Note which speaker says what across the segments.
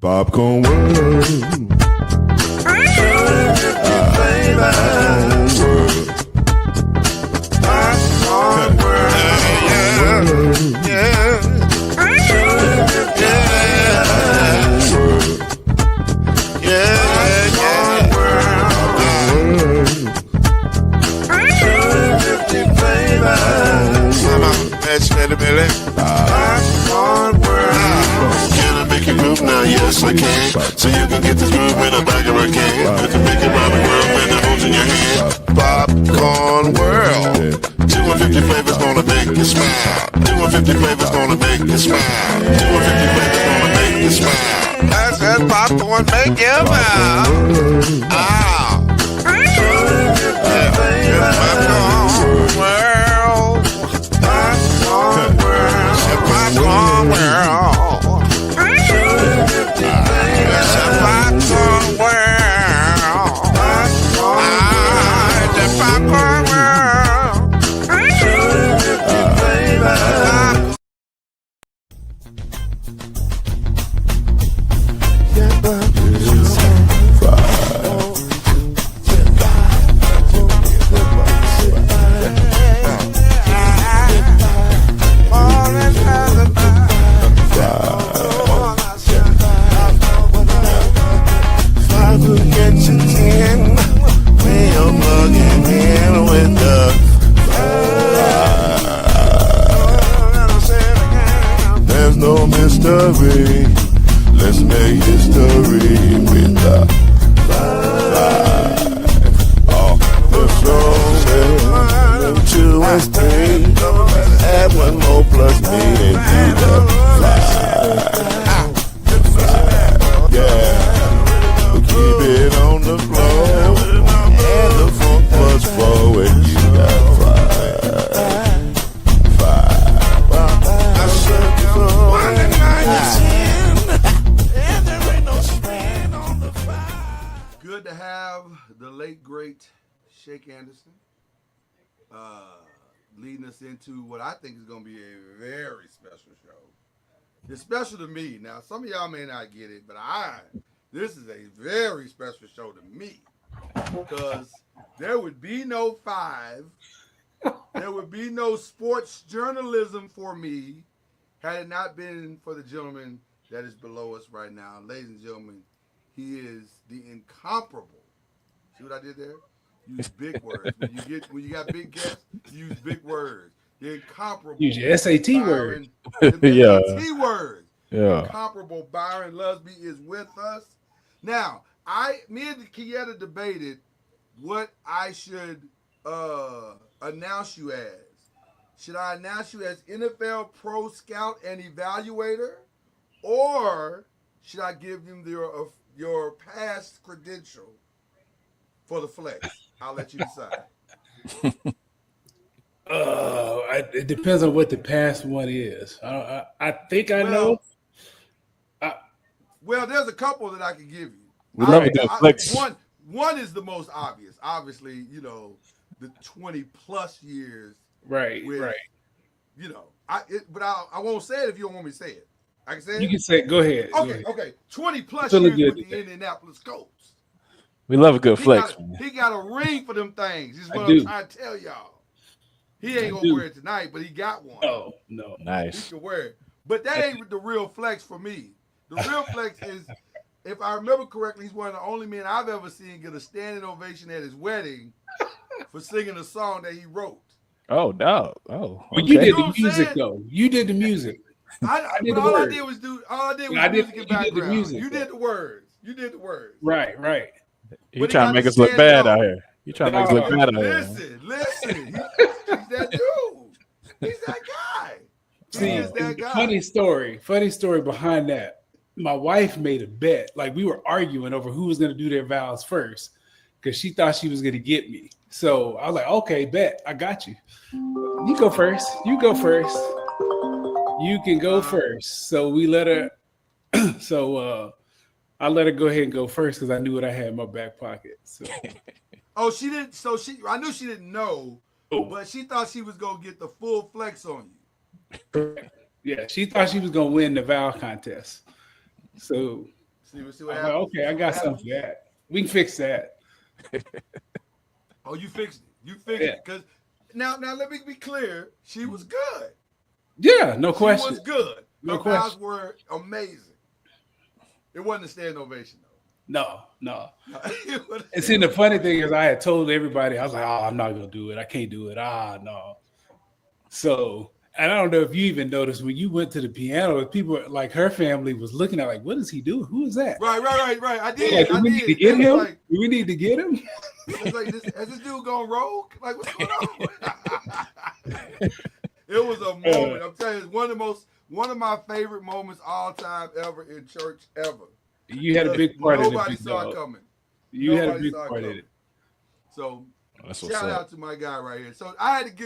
Speaker 1: Popcorn world. Popcorn world. Yeah. Can I make you move now? Yes, I can. So you can get this move in the back of a can. I can make it around the world when the holes in your hand. Popcorn world. 250 flavors gonna make you smile. 250 flavors gonna make you smile. 250 flavors gonna make you smile. I said popcorn make you smile. Ah. Popcorn world. Popcorn world. Popcorn world. Let's make history with the vibe of the show. 2 and 3, add 1 more plus me and do the vibe. Yeah, we'll keep it on the floor, and the funk was forward. You got vibe. Good to have the late great Shake Anderson leading us into what I think is going to be a very special show. It's special to me. Now, some of y'all may not get it, but this is a very special show to me because there would be no 5. There would be no sports journalism for me had it not been for the gentleman that is below us right now. Ladies and gentlemen, he is the incomparable. See what I did there? Use big words. When you got big guests, use big words. The incomparable.
Speaker 2: Use your SAT
Speaker 1: word.
Speaker 2: Yeah.
Speaker 1: SAT words.
Speaker 2: Yeah.
Speaker 1: Incomparable Byron Lusby is with us. Now, me and Kieta debated what I should announce you as. Should I announce you as NFL Pro Scout and Evaluator, or should I give them your past credential for the flex? I'll let you decide.
Speaker 2: It depends on what the past one is. I think I know.
Speaker 1: Well, there's a couple that I can give you.
Speaker 2: We love it. Flex.
Speaker 1: One is the most obvious. Obviously, the 20 plus years.
Speaker 2: Right.
Speaker 1: But I won't say it if you don't want me to say it. I can say it?
Speaker 2: You can say it. Go ahead.
Speaker 1: Okay. 20 plus years with the Indianapolis Colts.
Speaker 3: We love a good flex.
Speaker 1: He got a ring for them things. This is what I'm trying to tell y'all. He ain't going to wear it tonight, but he got one.
Speaker 2: No.
Speaker 3: Nice.
Speaker 1: He can wear it. But that ain't the real flex for me. The real flex is, if I remember correctly, he's one of the only men I've ever seen get a standing ovation at his wedding for singing a song that he wrote.
Speaker 3: Oh, no. Oh,
Speaker 2: okay. You did the music, though. You did the music.
Speaker 1: I did music in background. You did the words.
Speaker 2: Right.
Speaker 3: You trying to make us look bad out here. You trying to make us look bad out here.
Speaker 1: Listen. He's that dude. He's that guy.
Speaker 2: Funny story behind that. My wife made a bet. Like, we were arguing over who was going to do their vows first because she thought she was going to get me. So I was like, okay, bet. I got you. You go first. You can go first. So we let her. I let her go ahead and go first because I knew what I had in my back pocket. So.
Speaker 1: She didn't. I knew she didn't know, but she thought she was gonna get the full flex on you.
Speaker 2: Yeah, she thought she was gonna win the vow contest. So
Speaker 1: See what
Speaker 2: I'm like,
Speaker 1: happens.
Speaker 2: okay, I got something for that. We can fix that.
Speaker 1: Oh, you fixed it. You fixed it. Because now let me be clear. She was good.
Speaker 2: Yeah, no question.
Speaker 1: She was good.
Speaker 2: No
Speaker 1: Her vows
Speaker 2: question.
Speaker 1: were amazing. It wasn't a standing ovation, though.
Speaker 2: No. And see, the funny thing is, I had told everybody, I was like, I'm not going to do it. I can't do it. No. So, and I don't know if you even noticed when you went to the piano, people like her family was looking at like, what is he doing? Who is that?
Speaker 1: Right. I did.
Speaker 2: Like,
Speaker 1: I
Speaker 2: we
Speaker 1: did.
Speaker 2: need to get him?
Speaker 1: Like,
Speaker 2: Do we need to get him?
Speaker 1: It's like, has this dude gone rogue? Like, what's going on? It was a moment. I'm telling you, it's one of my favorite moments all time ever in church ever.
Speaker 2: You had a big part in it.
Speaker 1: Nobody saw it coming.
Speaker 2: You had a big part in it.
Speaker 1: So
Speaker 3: shout
Speaker 1: out to my guy right here. So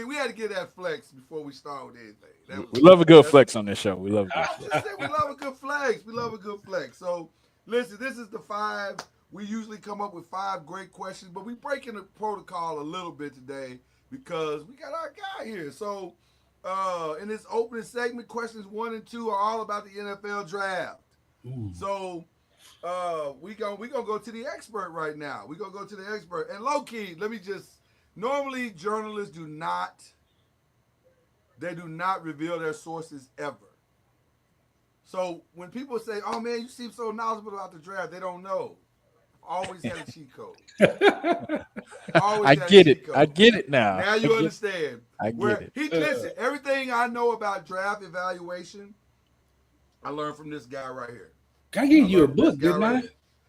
Speaker 1: we had to get that flex before we start with anything.
Speaker 3: We love a good flex on this show. We love it.
Speaker 1: We love a good flex. We love a good flex. So listen, this is the 5. We usually come up with 5 great questions, but we breaking the protocol a little bit today because we got our guy here. So in this opening segment, questions 1 and 2 are all about the NFL draft.
Speaker 2: Ooh.
Speaker 1: So we gonna go to the expert right now. We gonna go to the expert. And low key, normally journalists do not reveal their sources ever. So when people say, "Oh man, you seem so knowledgeable about the draft," they don't know. Always had a cheat code.
Speaker 3: I get it now.
Speaker 1: Now you understand.
Speaker 3: I get it.
Speaker 1: Listen, everything I know about draft evaluation, I learned from this guy right here.
Speaker 2: I gave you a book, didn't I?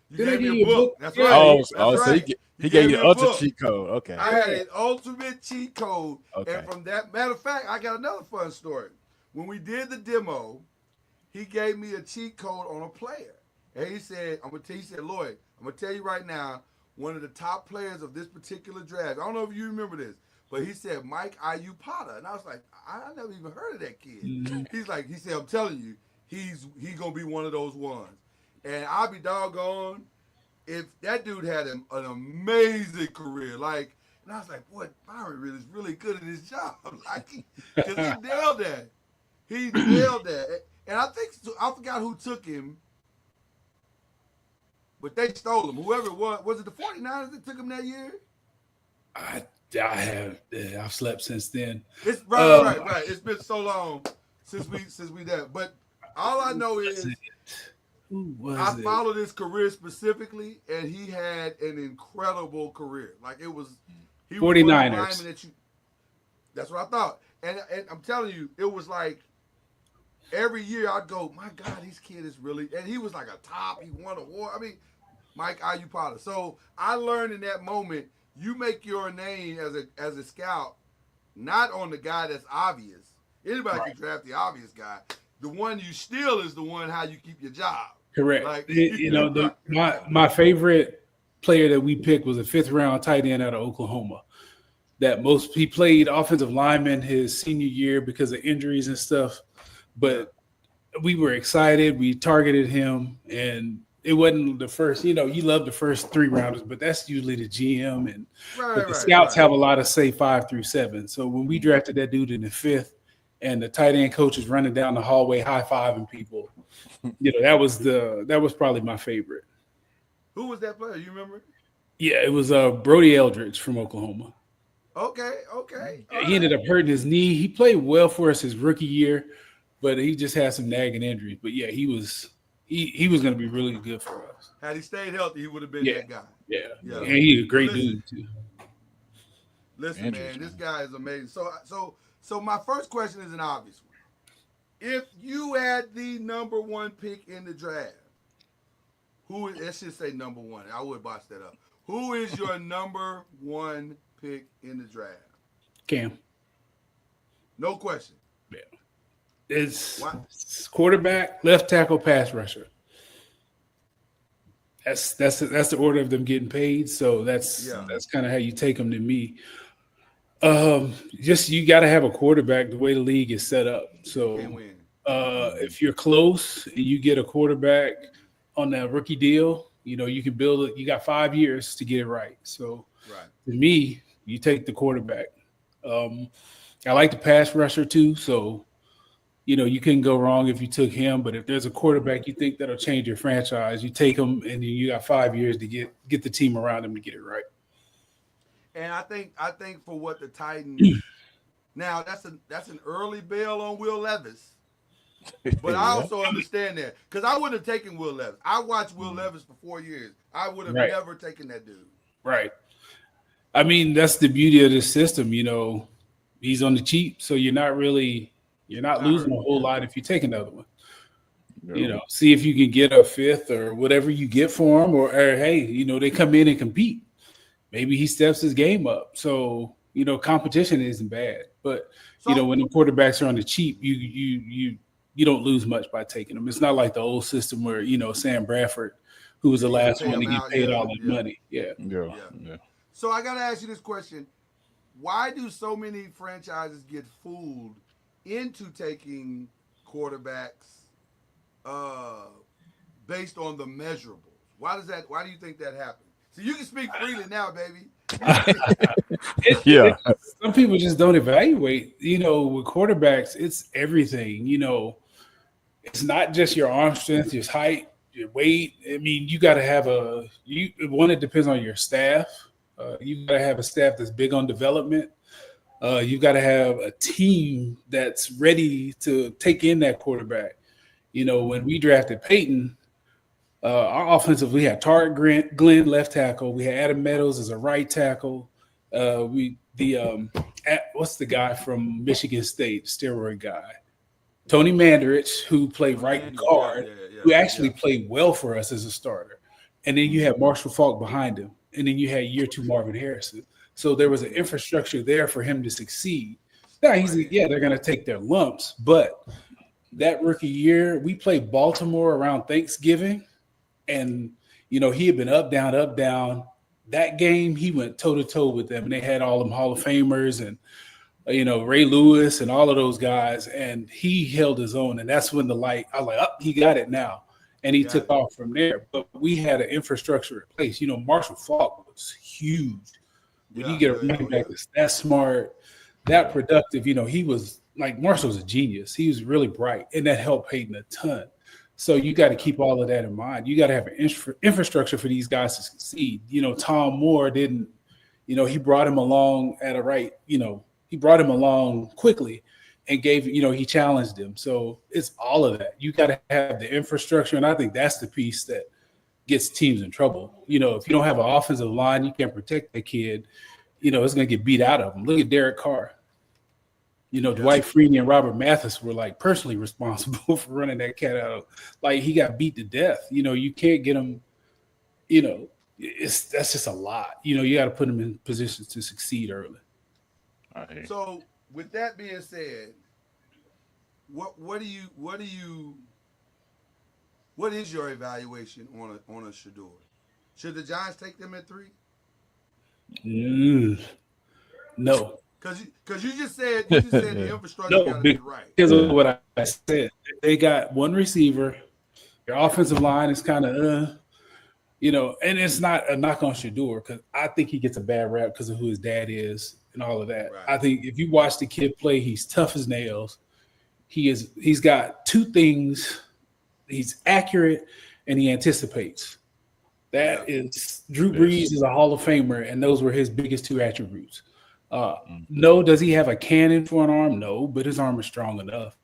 Speaker 1: You gave me a book. That's right.
Speaker 3: Oh, so he gave you the ultimate cheat code. Okay.
Speaker 1: I had an ultimate cheat code.
Speaker 3: Okay.
Speaker 1: And from that, matter of fact, I got another fun story. When we did the demo, he gave me a cheat code on a player. And he said, Lloyd, I'm going to tell you right now, one of the top players of this particular draft, I don't know if you remember this, but he said Mike Potter. And I was like, I never even heard of that kid. Mm-hmm. He said, I'm telling you, he's going to be one of those ones. And I'll be doggone if that dude had an amazing career. And I was like, boy, Byron is really good at his job. Because he nailed that. He nailed that. And I forgot who took him, but they stole him. Whoever it was it the 49ers that took him that year?
Speaker 2: I've slept since then.
Speaker 1: It's right. It's been so long since we that. But all I know is I followed his career specifically, and he had an incredible career. He was
Speaker 2: 49ers.
Speaker 1: That's what I thought. And I'm telling you, it was like every year I'd go, my God, this kid is really, and he was like a top. He won an award. I mean, Mike Potter. So I learned in that moment, you make your name as a scout, not on the guy that's obvious. Anybody can draft the obvious guy. The one you steal is the one how you keep your job.
Speaker 2: Correct. My favorite player that we picked was a 5th round tight end out of Oklahoma. He played offensive lineman his senior year because of injuries and stuff. But we were excited. We targeted him, and it wasn't the first. You love the first 3 rounders, but that's usually the GM. And the scouts have a lot of say 5 through 7. So when we drafted that dude in the 5th, and the tight end coach is running down the hallway high-fiving people, that was probably my favorite.
Speaker 1: Who was that player? You remember?
Speaker 2: Yeah, it was Brody Eldridge from Oklahoma.
Speaker 1: Okay.
Speaker 2: He ended up hurting his knee. He played well for us his rookie year, but he just had some nagging injuries. But yeah, he was going to be really good for us.
Speaker 1: Had he stayed healthy, he would have been that guy.
Speaker 2: Yeah. And he's a great dude too.
Speaker 1: Listen, man, this guy is amazing. So my first question is an obvious one. If you had the number 1 pick in the draft, let's just say number 1. I would box that up. Who is your number 1 pick in the draft?
Speaker 2: Cam.
Speaker 1: No question.
Speaker 2: Yeah. It's quarterback, left tackle, pass rusher. That's the order of them getting paid. So that's kind of how you take them to me. You got to have a quarterback the way the league is set up. So if you're close and you get a quarterback on that rookie deal, you can build it. You got 5 years to get it right. So to me, you take the quarterback. I like the pass rusher too. So, you couldn't go wrong if you took him. But if there's a quarterback you think that'll change your franchise, you take him, and you got 5 years to get the team around him to get it right.
Speaker 1: And I think for what the Titans now that's an early bail on Will Levis. But I
Speaker 3: Yeah.
Speaker 1: also understand that because I wouldn't have taken Will Levis. I watched Will Levis for 4 years. I would have
Speaker 2: Right.
Speaker 1: never taken that dude.
Speaker 2: Right. I mean, that's the beauty of this system. He's on the cheap, so you're not losing a whole lot if you take another one.
Speaker 3: Yeah.
Speaker 2: See if you can get a fifth or whatever you get for him, or hey, they come in and compete. Maybe he steps his game up. So, competition isn't bad. But
Speaker 1: So-
Speaker 2: when the quarterbacks are on the cheap, you don't lose much by taking them. It's not like the old system where, Sam Bradford, who was the last one to get paid all that money. Yeah.
Speaker 3: Yeah.
Speaker 1: So I gotta ask you this question: why do so many franchises get fooled into taking quarterbacks based on the measurables? Why do you think that happens? So you can speak freely now, baby.
Speaker 3: Yeah.
Speaker 2: Some people just don't evaluate. With quarterbacks, it's everything. It's not just your arm strength, your height, your weight. I mean, you got to have it depends on your staff. You got to have a staff that's big on development. You got to have a team that's ready to take in that quarterback. When we drafted Peyton, our offensive, we had Tarek Glenn left tackle. We had Adam Meadows as a right tackle. What's the guy from Michigan State, steroid guy? Tony Mandarich, who played right guard, who actually played well for us as a starter. And then you had Marshall Faulk behind him. And then you had year 2 Marvin Harrison. So there was an infrastructure there for him to succeed. Now, they're going to take their lumps. But that rookie year, we played Baltimore around Thanksgiving. And, he had been up, down, up, down. That game, he went toe-to-toe with them. And they had all them Hall of Famers and, Ray Lewis and all of those guys. And he held his own. And that's when I was like, he got it now. And he took off from there. But we had an infrastructure in place. Marshall Faulk was huge. When you get a running back that's that smart, that productive, he was like Marshall was a genius. He was really bright. And that helped Peyton a ton. So you got to keep all of that in mind. You got to have an infrastructure for these guys to succeed. Tom Moore didn't, he brought him along at a right, he brought him along quickly and gave, he challenged him. So it's all of that. You got to have the infrastructure. And I think that's the piece that gets teams in trouble. If you don't have an offensive line, you can't protect the kid, it's going to get beat out of him. Look at Derek Carr. Dwight Freeney and Robert Mathis were personally responsible for running that cat out. He got beat to death. You can't get him, that's just a lot. You got to put him in positions to succeed early.
Speaker 1: So with that being said, what is your evaluation on a Shedeur? Should the Giants take them at 3?
Speaker 2: No.
Speaker 1: Because you just said the infrastructure got to be right.
Speaker 2: Because of what I said. They got one receiver. Your offensive line is kind of, and it's not a knock on Shedeur because I think he gets a bad rap because of who his dad is and all of that. Right. I think if you watch the kid play, he's tough as nails. He's got 2 things. He's accurate and he anticipates. That is Drew Brees is a Hall of Famer, and those were his biggest 2 attributes. No, does he have a cannon for an arm? No, but his arm is strong enough.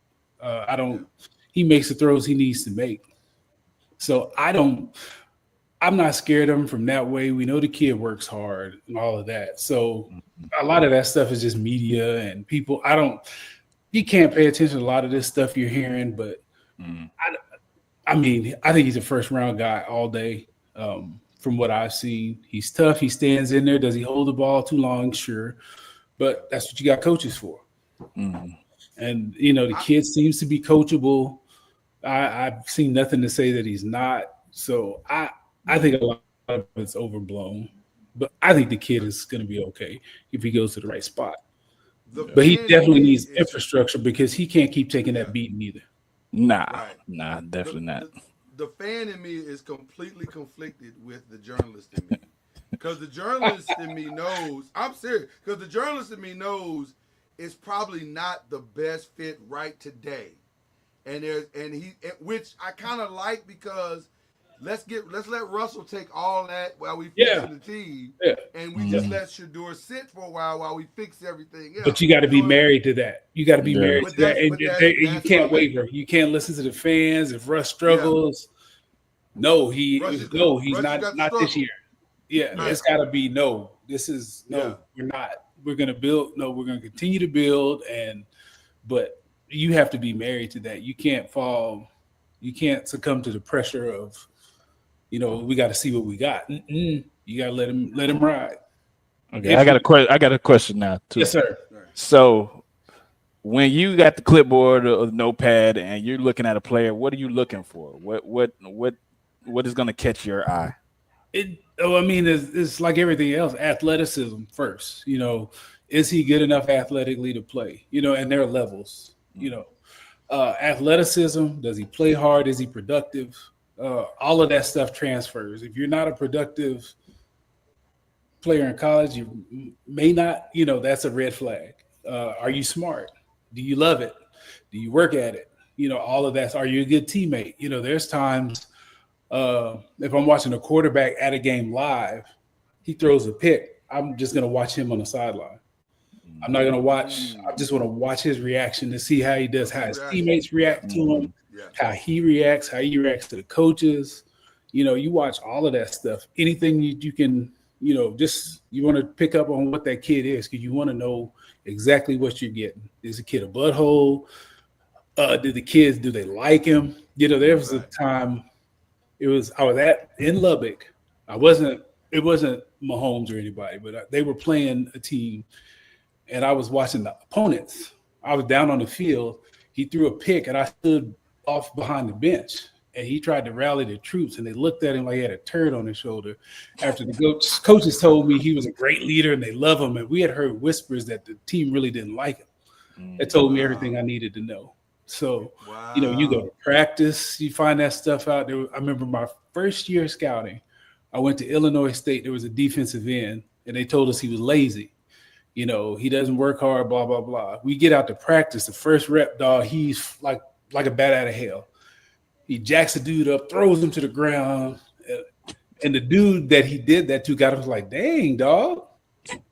Speaker 2: He makes the throws he needs to make. So I'm not scared of him from that way. We know the kid works hard and all of that. So a lot of that stuff is just media and people. You can't pay attention to a lot of this stuff you're hearing, but I think he's a first round guy all day. From what I've seen, he's tough. He stands in there. Does he hold the ball too long? Sure. But that's what you got coaches for. And, the kid seems to be coachable. I've seen nothing to say that he's not. So I think a lot of it's overblown. But I think the kid is going to be okay if he goes to the right spot. But he definitely needs infrastructure because he can't keep taking that beating either.
Speaker 3: Nah, definitely not.
Speaker 1: The fan in me is completely conflicted with the journalist in me. Because the journalist in me knows, I'm serious, because the journalist in me knows it's probably not the best fit right today. which I kind of like because let's let Russell take all that while we
Speaker 2: Yeah.
Speaker 1: fixing the team,
Speaker 2: Yeah.
Speaker 1: and we just let Shador sit for a while we fix everything else.
Speaker 2: But you got to be married to that. You got to be married to that, and you can't waver. You can't listen to the fans. If Russ struggles, he's not this year. Yeah, it's got to be no. This is no. We're not. We're gonna build. No, we're gonna continue to build, but you have to be married to that. You can't fall. You can't succumb to the pressure of, we got to see what we got. You got to let him ride.
Speaker 3: Okay, I got a question now too.
Speaker 2: Yes, sir.
Speaker 3: So, when you got the clipboard or the notepad and you're looking at a player, what are you looking for? What is going to catch your eye?
Speaker 2: It's like everything else. Athleticism first. Is he good enough athletically to play? And there are levels. Athleticism. Does he play hard? Is he productive? All of that stuff transfers. If you're not a productive player in college, you may not. That's a red flag. Are you smart? Do you love it? Do you work at it? All of that. Are you a good teammate? There's times. If I'm watching a quarterback at a game live, he throws a pick, I'm just going to watch him on the sideline. I'm not going to watch. I just want to watch his reaction to see how he does, how his teammates react to him, how he reacts to the coaches. You watch all of that stuff. Anything you can, you want to pick up on what that kid is because you want to know exactly what you're getting. Is the kid a butthole? Do they like him? There was a time – I was in Lubbock. It wasn't Mahomes or anybody, but they were playing a team, and I was watching the opponents. I was down on the field. He threw a pick, and I stood off behind the bench, and he tried to rally the troops, and they looked at him like he had a turd on his shoulder. After the coaches told me he was a great leader and they love him, and we had heard whispers that the team really didn't like him. It told me everything I needed to know. So, you go to practice, you find that stuff out. I remember my first year scouting, I went to Illinois State. There was a defensive end, and they told us he was lazy. He doesn't work hard, blah, blah, blah. We get out to practice. The first rep, dog, he's like a bat out of hell. He jacks the dude up, throws him to the ground. And the dude that he did that to got him was like, dang, dog,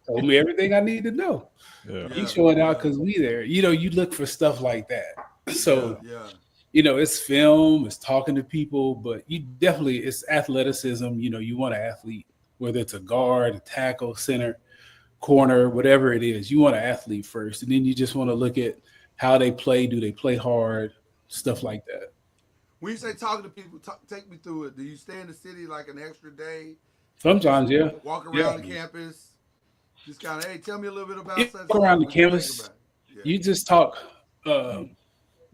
Speaker 2: told me everything I need to know. Yeah. He's showing out because we there. You look for stuff like that. So, it's film, it's talking to people, but it's athleticism. You want an athlete, whether it's a guard, a tackle, center, corner, whatever it is. You want an athlete first, and then you just want to look at how they play. Do they play hard? Stuff like that.
Speaker 1: When you say talking to people, take me through it. Do you stay in the city like an extra day?
Speaker 2: Sometimes, yeah.
Speaker 1: Walk around the campus. Just kind of, hey, tell me a little bit about it.
Speaker 2: Walk around the campus. You just talk.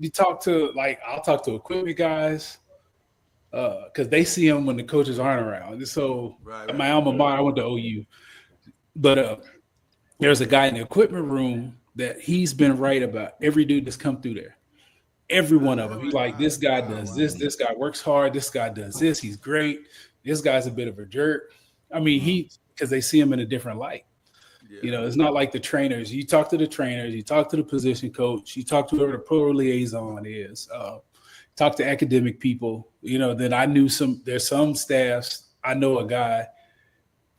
Speaker 2: You talk to I'll talk to equipment guys because they see them when the coaches aren't around. So my alma mater, I went to OU, but there's a guy in the equipment room that he's been right about every dude that's come through there. Every one of them. He's like, this guy does this. This guy works hard. This guy does this. He's great. This guy's a bit of a jerk. Because they see him in a different light. Yeah. It's not like the trainers. You talk to the trainers, you talk to the position coach, you talk to whoever the pro liaison is, talk to academic people. Then I knew there's some staffs. I may know a guy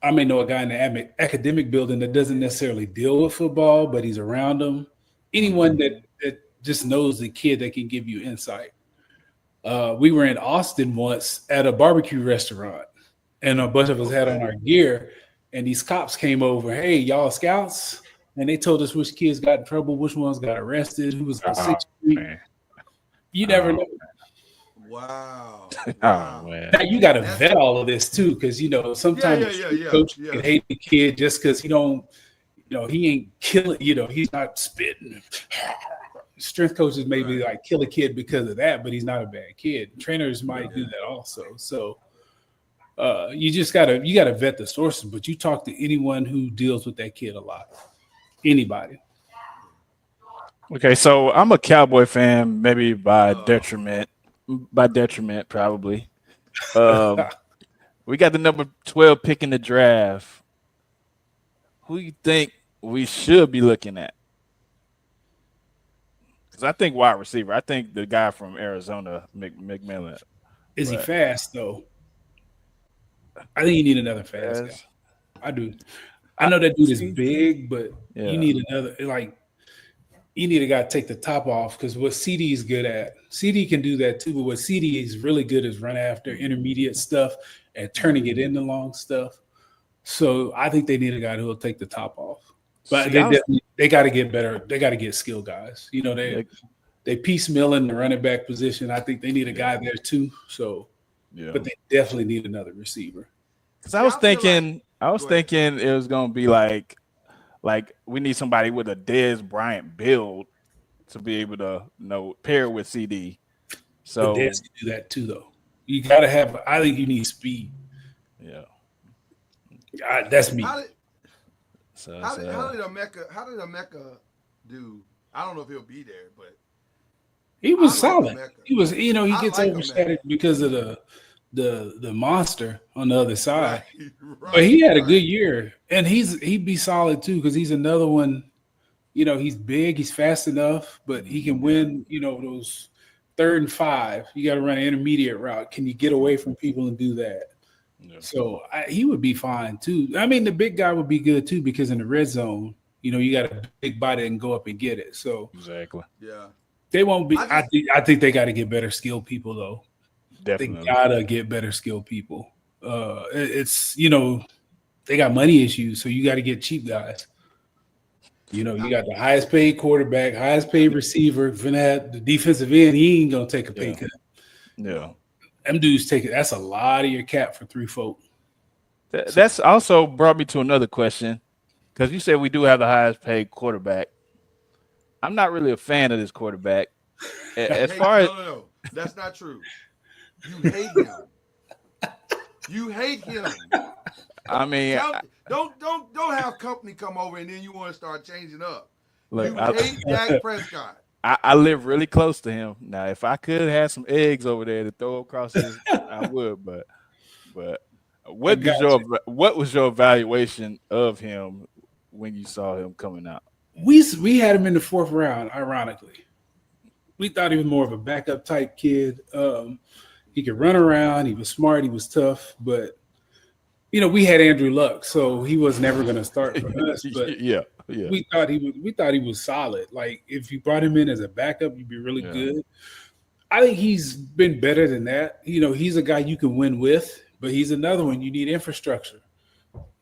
Speaker 2: in the academic building that doesn't necessarily deal with football, but he's around them. Anyone that just knows the kid that can give you insight. We were in Austin once at a barbecue restaurant, and a bunch of us had on our gear. And these cops came over, hey, y'all scouts? And they told us which kids got in trouble, which ones got arrested, who was on 6th Street. You never know.
Speaker 1: Wow.
Speaker 3: Oh, man.
Speaker 2: Now, you got to vet all of this, too, because, sometimes coach can hate the kid just because he ain't killing, he's not spitting. Strength coaches maybe kill a kid because of that, but he's not a bad kid. Trainers might do that also. So, you just gotta vet the sources, but you talk to anyone who deals with that kid a lot. Anybody.
Speaker 3: Okay, so I'm a Cowboy fan, maybe by detriment, probably. We got the number 12 pick in the draft. Who you think we should be looking at? Because I think wide receiver. I think the guy from Arizona, McMillan.
Speaker 2: Is he fast though? I think you need another fast guy. I do. I know that dude is big, but you need another you need a guy to take the top off because what CD is good at, CD can do that too, but what CD is really good is run after intermediate stuff and turning it into long stuff. So I think they need a guy who will take the top off. But they got to get better. They got to get skilled guys. You know, they piecemeal in the running back position. I think they need a guy there too. So, but they definitely need another receiver.
Speaker 3: Because I was thinking it was gonna be like we need somebody with a Dez Bryant build to be able to pair with CD. So
Speaker 2: Dez can do that too, though. You gotta have. I think you need speed.
Speaker 3: Yeah,
Speaker 2: that's me.
Speaker 1: How did Emeka do? I don't know if he'll be there, but
Speaker 2: he was solid. He was, he gets overshadowed because of the monster on the other side. Right, but he had a good year, and he'd be solid too because he's another one. He's big, he's fast enough, but he can win. Those 3rd and 5. You got to run an intermediate route. Can you get away from people and do that? Yeah. So he would be fine too. I mean, the big guy would be good too because in the red zone, you got a big body and go up and get it. So
Speaker 3: exactly,
Speaker 1: yeah,
Speaker 2: they won't be. I think they got to get better skilled people though.
Speaker 3: Definitely,
Speaker 2: they gotta get better skilled people. It's they got money issues, so you got to get cheap guys. You got the highest paid quarterback, highest paid receiver. The defensive end, he ain't gonna take a pay cut.
Speaker 3: Yeah.
Speaker 2: Them dudes that's a lot of your cap for 3 folk.
Speaker 3: That's also brought me to another question because you said we do have the highest paid quarterback. I'm not really a fan of this quarterback.
Speaker 1: No, that's not true. You hate him. You hate him.
Speaker 3: I mean,
Speaker 1: don't have company come over and then you want to start changing up. You hate Dak Prescott.
Speaker 3: I live really close to him. Now, if I could have some eggs over there to throw across his, I would. But what was your evaluation of him when you saw him coming out?
Speaker 2: We had him in the 4th round. Ironically, we thought he was more of a backup type kid. He could run around. He was smart. He was tough. But we had Andrew Luck, so he was never going to start for us. But
Speaker 3: yeah.
Speaker 2: We thought he was solid. Like if you brought him in as a backup, you'd be really good. I think he's been better than that. He's a guy you can win with, but he's another one you need infrastructure.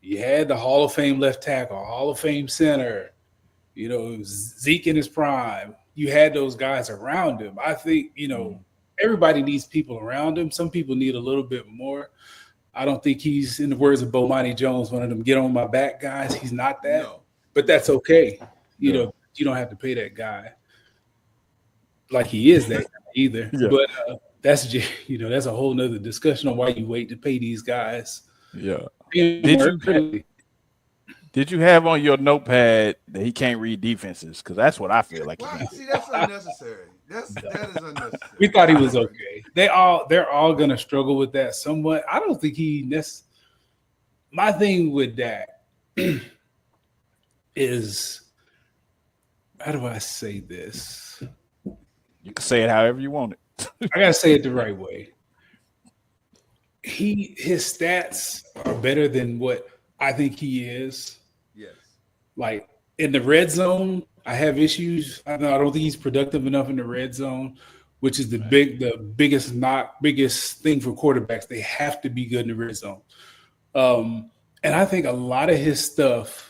Speaker 2: You had the Hall of Fame left tackle, Hall of Fame center, Zeke in his prime. You had those guys around him. I think, everybody needs people around him. Some people need a little bit more. I don't think he's, in the words of Bomani Jones, one of them get on my back guys. He's not that. No. But that's okay. You don't have to pay that guy like he is that guy either. Yeah. But that's a whole nother discussion on why you wait to pay these guys.
Speaker 3: Yeah. Did you have on your notepad that he can't read defenses? Because that's what I feel like.
Speaker 1: See, that's unnecessary. That is unnecessary.
Speaker 2: We thought he was okay. They're all gonna struggle with that somewhat. I don't think my thing with Dak is, how do I say this?
Speaker 3: You can say it however you want it.
Speaker 2: I gotta say it the right way. His stats are better than what I think he is.
Speaker 1: Yes.
Speaker 2: Like in the red zone, I have issues. I don't think he's productive enough in the red zone, which is the biggest thing for quarterbacks. They have to be good in the red zone. And I think a lot of his stuff,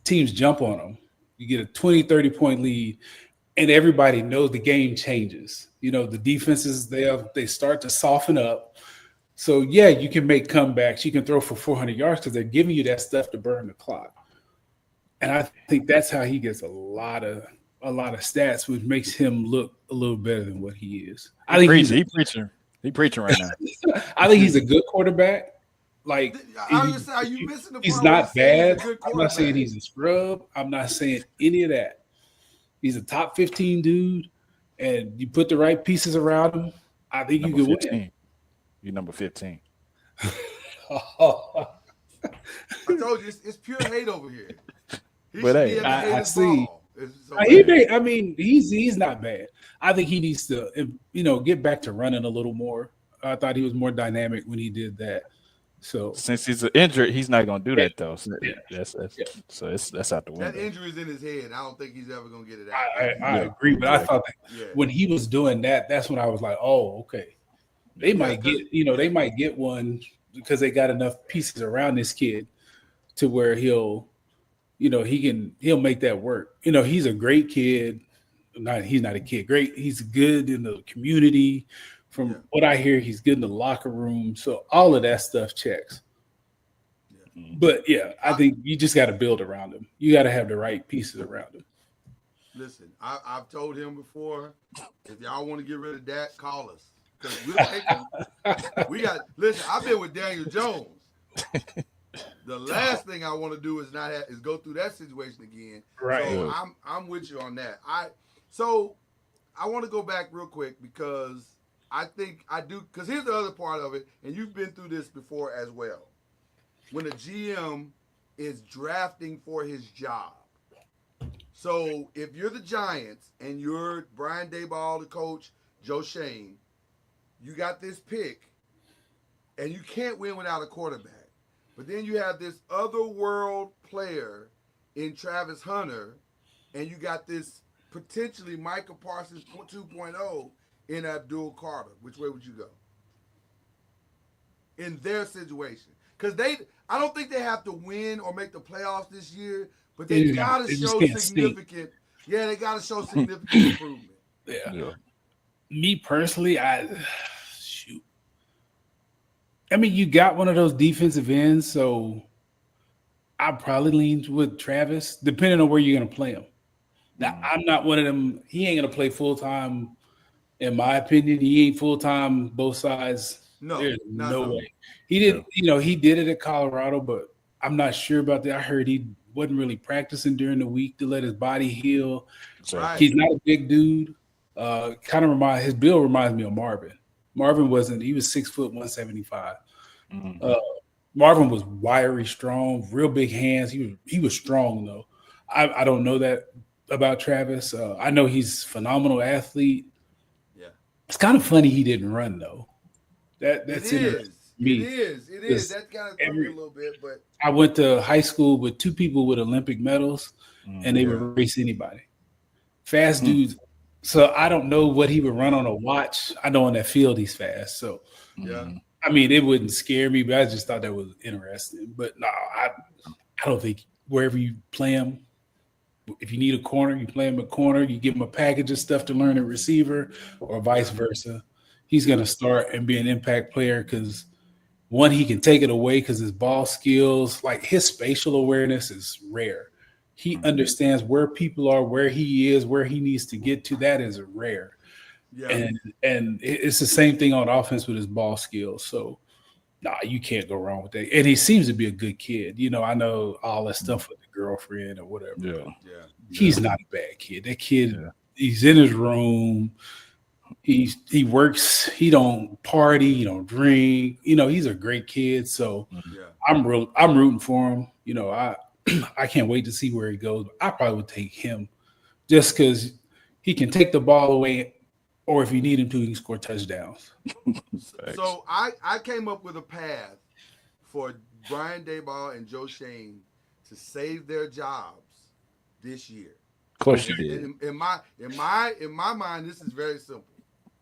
Speaker 2: teams jump on him. You get a 20, 30-point lead, and everybody knows the game changes. The defenses, they start to soften up. So, yeah, you can make comebacks. You can throw for 400 yards because they're giving you that stuff to burn the clock. And I think that's how he gets a lot of stats, which makes him look a little better than what he is.
Speaker 3: He's preaching right now.
Speaker 2: I think he's a good quarterback. Like,
Speaker 1: are you missing the
Speaker 2: he's not bad. I'm not saying he's a scrub. I'm not saying any of that. He's a top 15 dude, and you put the right pieces around him, I think you can win.
Speaker 3: You're number 15.
Speaker 1: I told you, it's pure hate over here.
Speaker 2: But hey, I see.
Speaker 1: So
Speaker 2: I mean, he's not bad. I think he needs to, get back to running a little more. I thought he was more dynamic when he did that. So
Speaker 3: since he's injured, he's not gonna do that though. So
Speaker 2: yeah,
Speaker 3: that's out the
Speaker 1: that
Speaker 3: window.
Speaker 1: injury's in his head. I don't think he's ever gonna get it out.
Speaker 2: I agree, but I thought that when he was doing that, that's when I was like, oh, okay. They might get one because they got enough pieces around this kid to where he'll make that work. He's a great kid. He's not a kid. Great. He's good in the community. From what I hear, he's good in the locker room. So all of that stuff checks. Yeah. But I think you just got to build around him. You got to have the right pieces around him.
Speaker 1: Listen, I've told him before, if y'all want to get rid of Dak, call us. Because we'll take him. Listen, I've been with Daniel Jones. The last thing I want to do is go through that situation again.
Speaker 2: Right.
Speaker 1: So I'm with you on that. So I want to go back real quick because I think I do, because here's the other part of it, and you've been through this before as well. When a GM is drafting for his job. So if you're the Giants and you're Brian Daboll, the coach, Joe Shane, you got this pick, and you can't win without a quarterback. But then you have this other world player in Travis Hunter, and you got this potentially Micah Parsons 2.0 in Abdul Carter. Which way would you go? In their situation. Because I don't think they have to win or make the playoffs this year, but they got to show significant. Yeah, they got to show significant improvement.
Speaker 2: Yeah. Me personally, I mean, you got one of those defensive ends, so I probably lean with Travis, depending on where you're going to play him. Now, I'm not one of them. He ain't going to play full-time, in my opinion. He ain't full-time both sides.
Speaker 1: No,
Speaker 2: there's no way. He did, he did it at Colorado, but I'm not sure about that. I heard he wasn't really practicing during the week to let his body heal.
Speaker 1: Right.
Speaker 2: He's not a big dude. His build reminds me of Marvin. Marvin he was 6 foot 175. Mm-hmm. Marvin was wiry, strong, real big hands. He was strong though. I don't know that about Travis. I know he's a phenomenal athlete. Yeah, it's kind of funny he didn't run though. That's
Speaker 1: it is. It is. That kind of me a little bit, but
Speaker 2: I went to high school with two people with Olympic medals, and they would race anybody. Fast dudes. So I don't know what he would run on a watch. I know on that field he's fast. So I mean, it wouldn't scare me, but I just thought that was interesting. But no, I don't think wherever you play him, if you need a corner, you play him a corner, you give him a package of stuff to learn a receiver or vice versa. He's going to start and be an impact player because, one, he can take it away because his ball skills, like his spatial awareness is rare. He understands where people are, where he is, where he needs to get to. That is rare. Yeah. And it's the same thing on offense with his ball skills. So, you can't go wrong with that. And he seems to be a good kid. I know all that stuff with the girlfriend or whatever. Yeah. He's not a bad kid. That kid, he's in his room. He works. He don't party. He don't drink. He's a great kid. So I'm rooting for him. I can't wait to see where he goes. I probably would take him just because he can take the ball away, or if you need him to, he can score touchdowns.
Speaker 1: So I came up with a path for Brian Daboll and Joe Shane to save their jobs this year.
Speaker 3: Of course you did.
Speaker 1: In my mind, this is very simple.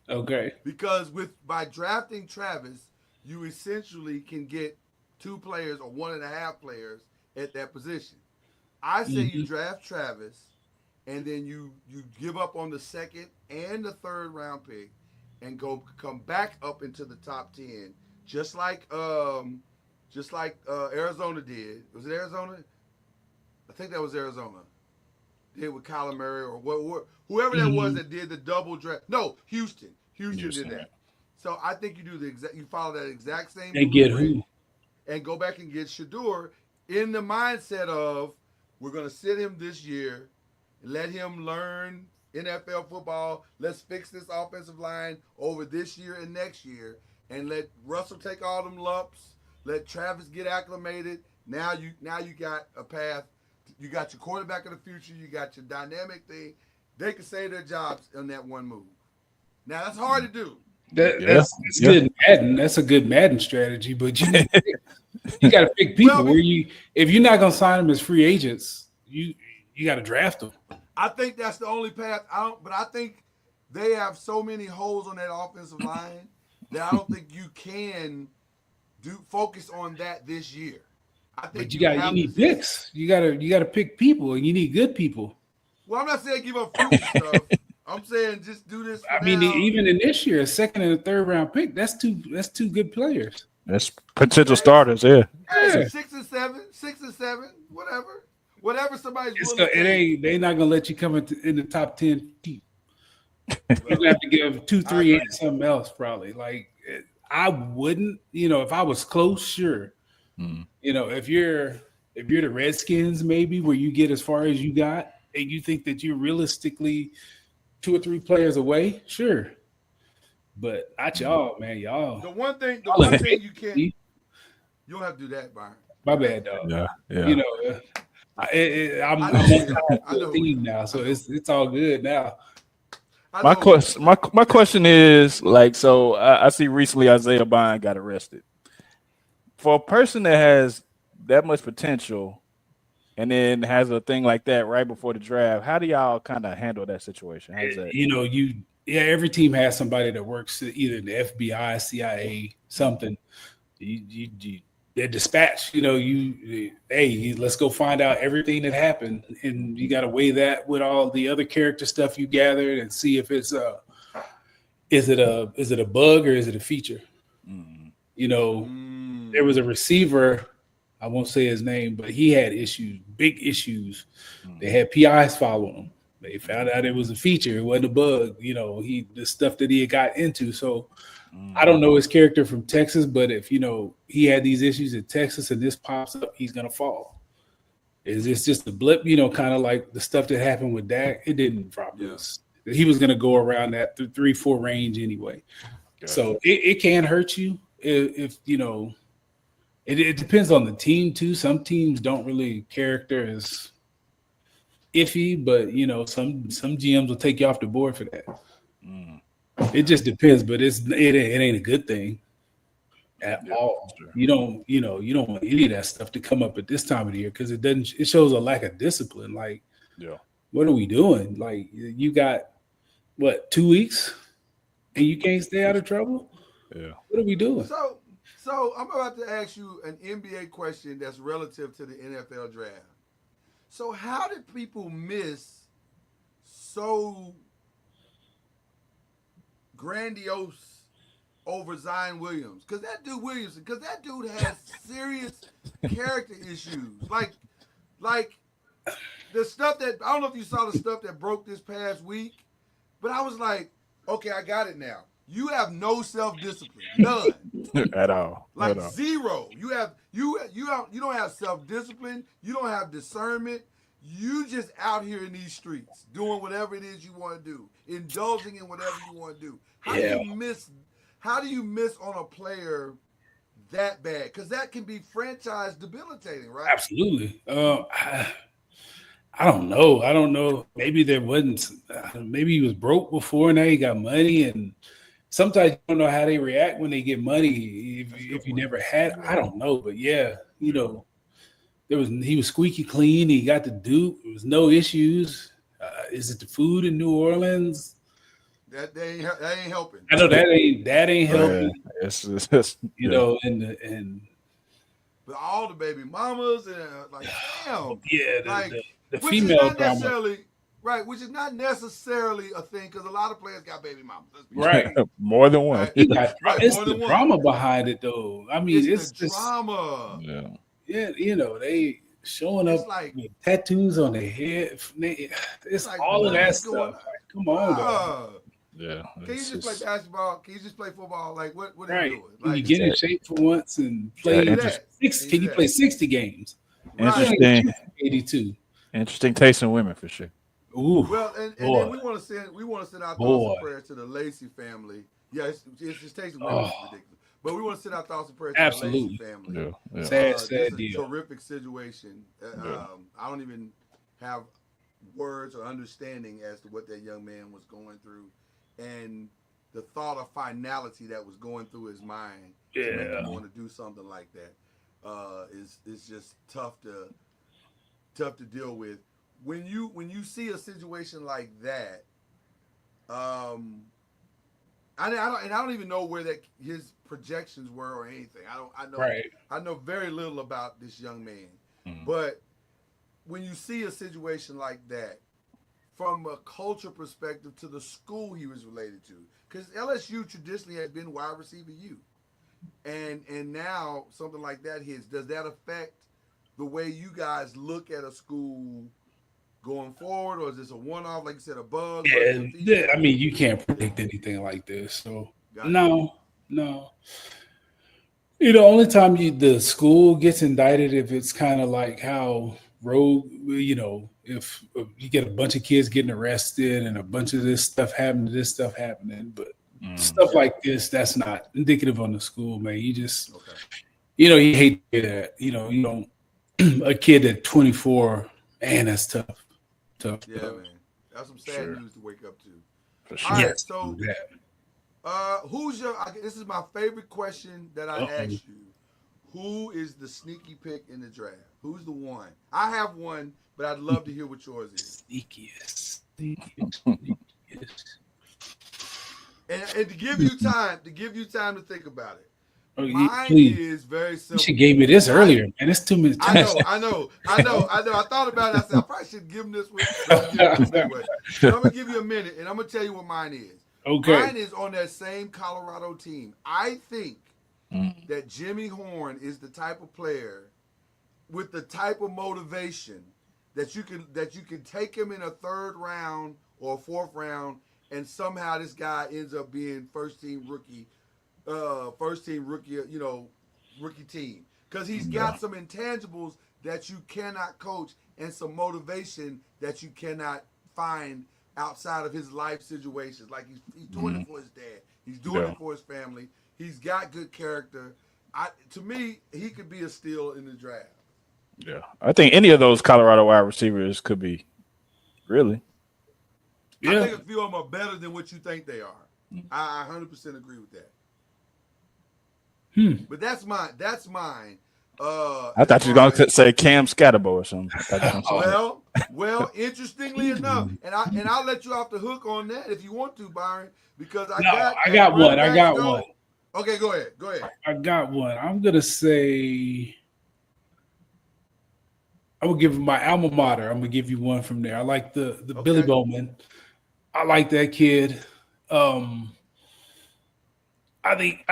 Speaker 2: Okay.
Speaker 1: Because by drafting Travis, you essentially can get 2 players or 1.5 players at that position. I say you draft Travis, and then you give up on the 2nd and the 3rd round pick, and come back up into the top 10, just like Arizona did. Was it Arizona? I think that was Arizona. Did with Kyler Murray or whoever that was that did the double draft. No, Houston. Houston did that. So I think you follow that exact same.
Speaker 2: And get who?
Speaker 1: And go back and get Shador in the mindset of we're going to sit him this year, let him learn NFL football. Let's fix this offensive line over this year and next year, and let Russell take all them lumps. Let Travis get acclimated. Now you got a path You got your quarterback of the future. You got your dynamic thing. They can save their jobs on that one move. Now that's hard to do.
Speaker 2: That's good Madden. That's a good Madden strategy, but you got to pick people where if you're not gonna sign them as free agents, you got to draft them.
Speaker 1: I think that's the only path. But I think they have so many holes on that offensive line that I don't think you can focus on that this year. I think
Speaker 2: but you need picks. You gotta pick people, and you need good people.
Speaker 1: Well, I'm not saying give up future stuff. I'm saying just do this.
Speaker 2: Even in this year, a second and a third round pick, that's two good players.
Speaker 3: That's potential starters, yeah.
Speaker 1: 6 and 7, whatever somebody's willing to pay.
Speaker 2: They not gonna let you come in the top 10. You're gonna have to give 2, 3, and something else probably. Like I wouldn't, if I was close, sure. If you're the Redskins, maybe where you get as far as you got, and you think that you're realistically 2 or 3 players away, sure. But not y'all, man. Y'all.
Speaker 1: The one thing you can't. You don't have to do that, Byron.
Speaker 2: My bad, dog.
Speaker 3: Yeah.
Speaker 2: I'm on the team now, so it's all good now.
Speaker 3: My question is so I see recently Isaiah Bond got arrested. For a person that has that much potential and then has a thing like that right before the draft, how do y'all kind of handle that situation? How's that?
Speaker 2: Every team has somebody that works either in the FBI, CIA, something. They're dispatched. Hey, let's go find out everything that happened, and you got to weigh that with all the other character stuff you gathered and see if it's is it a bug or is it a feature? There was a receiver. I won't say his name, but he had issues, big issues. They had PIs following him. They found out it was a feature. It wasn't a bug. The stuff that he had got into. So I don't know his character from Texas, but if, he had these issues in Texas and this pops up, he's going to fall. Is this just a blip, kind of like the stuff that happened with Dak? It didn't probably. Yeah. He was going to go around that 3-4 range anyway. Gotcha. So it can hurt you if it depends on the team too. Some teams don't really character as iffy, but some GMs will take you off the board for that. It just depends, but it ain't a good thing at all. Sure. You don't want any of that stuff to come up at this time of the year because it shows a lack of discipline. Like, what are we doing? Like, you got 2 weeks and you can't stay out of trouble? Yeah. What are we doing?
Speaker 1: So I'm about to ask you an NBA question that's relative to the NFL draft. So how did people miss so grandiose over Zion Williams? Because that dude has serious character issues. Like the stuff that, I don't know if you saw the stuff that broke this past week, but I was like, okay, I got it now. You have no self-discipline, none
Speaker 3: at all,
Speaker 1: like zero. You don't have self-discipline. You don't have discernment. You just out here in these streets doing whatever it is you want to do, indulging in whatever you want to do. How do you miss on a player that bad? Because that can be franchise debilitating, right?
Speaker 2: Absolutely. I don't know. Maybe there wasn't. Maybe he was broke before. Now he got money, and sometimes you don't know how they react when they get money. If you never had, I don't know. But yeah, he was squeaky clean. He got the Duke. There was no issues. Is it the food in New Orleans?
Speaker 1: That ain't helping.
Speaker 2: I know that ain't helping.
Speaker 3: It's
Speaker 2: and
Speaker 1: but all the baby mamas and damn.
Speaker 2: Yeah, the female drama.
Speaker 1: Right, which is not necessarily a thing because a lot of players got baby mamas.
Speaker 2: Right.
Speaker 3: More than one.
Speaker 1: Right.
Speaker 2: It's the drama behind it, though. I mean, it's
Speaker 1: the drama.
Speaker 2: Yeah, they showing up with tattoos on their head. It's all of that stuff. Like, come on,
Speaker 3: yeah.
Speaker 1: Can you just play basketball? Can you just play football? Like, what are you doing?
Speaker 2: Can you get in shape for once and play? Can you play 60 games?
Speaker 3: Interesting.
Speaker 2: 82.
Speaker 3: Interesting taste in women for sure.
Speaker 1: Ooh. Well, and then we want to send our thoughts and prayers to the Lacey family. Yeah, it's just tasting ridiculous. But we want to send our thoughts and prayers
Speaker 2: Absolutely.
Speaker 1: to the Lacey family.
Speaker 3: Yeah.
Speaker 2: Sad
Speaker 1: This is
Speaker 2: deal.
Speaker 1: a terrific situation. I don't even have words or understanding as to what that young man was going through, and the thought of finality that was going through his mind to make him want to do something like that is just tough to deal with. When you see a situation like that, I don't even know where his projections were or anything. I know very little about this young man. But when you see a situation like that, from a culture perspective to the school he was related to, because LSU traditionally has been wide receiver U, and now something like that hits. Does that affect the way you guys look at a school going forward, or is this a one-off, like you said, a bug?
Speaker 2: Yeah, I mean, you can't predict anything like this. So no. Only time the school gets indicted if it's kind of like how rogue, if you get a bunch of kids getting arrested and a bunch of this stuff happening, but stuff like this, that's not indicative on the school, man. You just, you hate to hear that. You don't, a kid at 24, man, that's tough.
Speaker 1: Yeah, man. That's some sad news to wake up to.
Speaker 3: For sure.
Speaker 1: All right,
Speaker 2: Yes,
Speaker 1: so who's this is my favorite question that I asked you. Who is the sneaky pick in the draft? Who's the one? I have one, but I'd love to hear what yours is.
Speaker 2: Sneakiest.
Speaker 1: And to give you time to think about it. Mine
Speaker 2: please.
Speaker 1: is very simple.
Speaker 2: You should gave me this earlier, man. It's 2 minutes.
Speaker 1: I know. I thought about it. I said I probably should give him this one. Anyway. So I'm gonna give you a minute, and I'm gonna tell you what mine is.
Speaker 2: Okay.
Speaker 1: Mine is on that same Colorado team. I think that Jimmy Horn is the type of player with the type of motivation that you can take him in a third round or a fourth round, and somehow this guy ends up being first team rookie, rookie team, because he's got some intangibles that you cannot coach and some motivation that you cannot find outside of his life situations. Like he's doing it for his dad, he's doing it for his family. He's got good character. To me, he could be a steal in the draft.
Speaker 3: Yeah, I think any of those Colorado wide receivers could be. Really?
Speaker 1: Yeah. I think a few of them are better than what you think they are. I 100% agree with that. But that's mine.
Speaker 3: I thought you were gonna say Cam Scatterbo or something.
Speaker 1: Well, interestingly enough, and I'll let you off the hook on that if you want to, Byron, because I got one. Okay, go ahead.
Speaker 2: I got one. I'm gonna say I will give my alma mater. I'm gonna give you one from there. I like the Billy Bowman. I like that kid. I think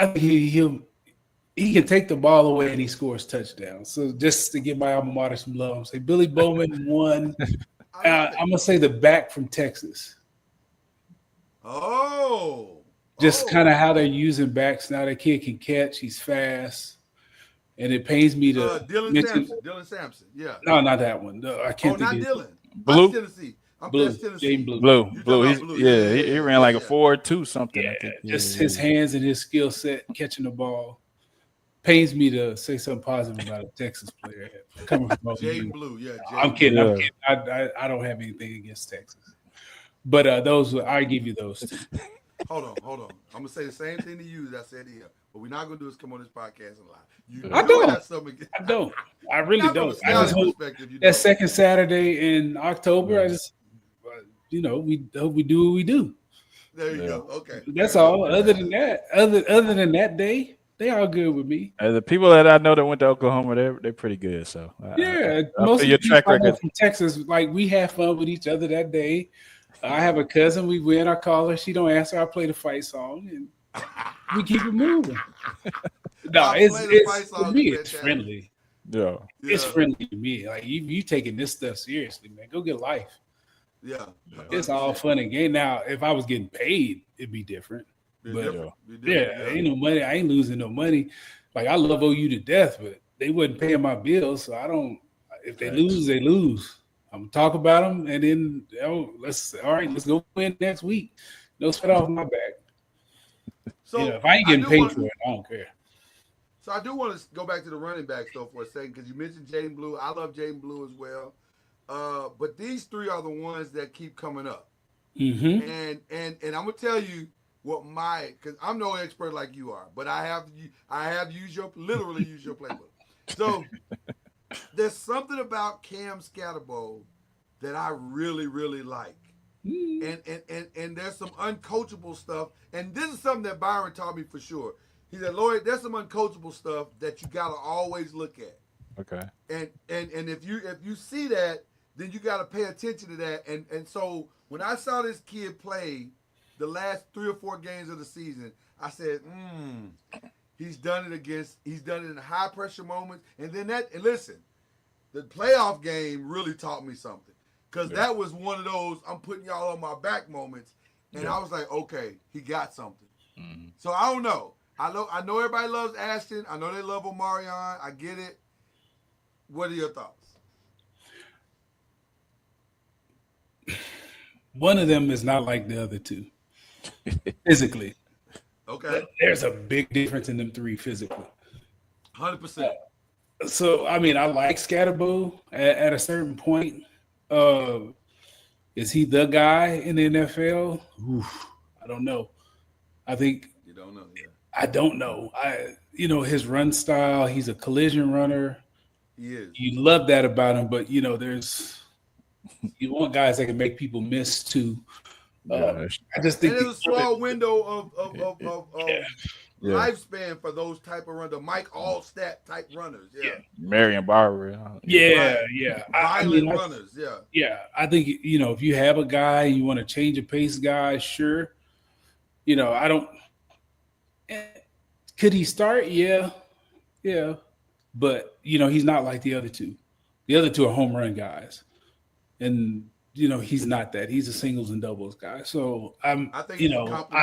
Speaker 2: he can take the ball away and he scores touchdowns. So just to give my alma mater some love, I'm say Billy Bowman won. I'm gonna say the back from Texas. Just kind of how they're using backs now. That kid can catch. He's fast, and it pains me to
Speaker 1: Dylan Sampson. Yeah.
Speaker 2: No, not that one. I can't think.
Speaker 1: Not Dylan.
Speaker 3: Blue.
Speaker 1: Tennessee.
Speaker 3: Blue. He ran like a 4.2 something.
Speaker 2: Yeah, I think. Just his hands and his skill set catching the ball. Pains me to say something positive about a Texas player coming from
Speaker 1: Blue.
Speaker 2: I'm kidding. I don't have anything against Texas, but I give you those two.
Speaker 1: Hold on. I'm gonna say the same thing to you that I said here. What we're not gonna do is come on this podcast and lie. I don't. I really don't. I just hope that second Saturday in October. I just, we hope we do what we do. There you go. Okay.
Speaker 2: That's all. Other than that day, they all good with me.
Speaker 3: The people that I know that went to Oklahoma, they're pretty good. So
Speaker 2: most of your track record from Texas, like we had fun with each other that day. I have a cousin. We win. I call her. She don't answer. I play the fight song, and we keep it moving. No, it's for me. It's friendly.
Speaker 3: Yeah,
Speaker 2: it's friendly to me. Like you taking this stuff seriously, man. Go get life.
Speaker 1: Yeah,
Speaker 2: it's all fun and game. Now, if I was getting paid, it'd be different. Ain't no money. I ain't losing no money. Like I love OU to death, but they wasn't paying my bills, so I don't. If they lose, they lose. I'm gonna talk about them, and then let's go win next week. No sweat off my back. So if I ain't getting paid for it, I don't care.
Speaker 1: So I do want to go back to the running backs though for a second because you mentioned Jaden Blue. I love Jaden Blue as well. But these three are the ones that keep coming up.
Speaker 2: Mm-hmm.
Speaker 1: And I'm gonna tell you what because I'm no expert like you are, but I have literally used your playbook. So there's something about Cam Scatterbo that I really, really like. And there's some uncoachable stuff. And this is something that Byron taught me for sure. He said, Lloyd, there's some uncoachable stuff that you gotta always look at.
Speaker 3: Okay.
Speaker 1: And if you see that, then you gotta pay attention to that. And so when I saw this kid play the last 3 or 4 games of the season, I said, he's done it in high pressure moments. And listen, the playoff game really taught me something. Because that was one of those I'm putting y'all on my back moments. And I was like, okay, he got something. Mm-hmm. So I don't know. I know everybody loves Ashton. I know they love Omarion. I get it. What are your thoughts?
Speaker 2: One of them is not like the other two physically.
Speaker 1: Okay.
Speaker 2: There's a big difference in them three physically.
Speaker 1: 100%.
Speaker 2: So, I mean, I like Scatterbo at a certain point. Is he the guy in the NFL? Oof, I don't know. I think
Speaker 1: you don't know. Yeah.
Speaker 2: I don't know. His run style. He's a collision runner.
Speaker 1: He is.
Speaker 2: You love that about him, but you want guys that can make people miss too. I just think
Speaker 1: there's a small window of lifespan for those type of runners, the Mike Allstat type runners. Yeah.
Speaker 3: Marion Barber.
Speaker 2: Yeah.
Speaker 1: Violent runners. Yeah.
Speaker 2: Yeah. I think, if you have a guy, you want to change a pace guy, sure. I don't. Could he start? Yeah. Yeah. But, he's not like the other two. The other two are home run guys. And, he's not that. He's a singles and doubles guy. So I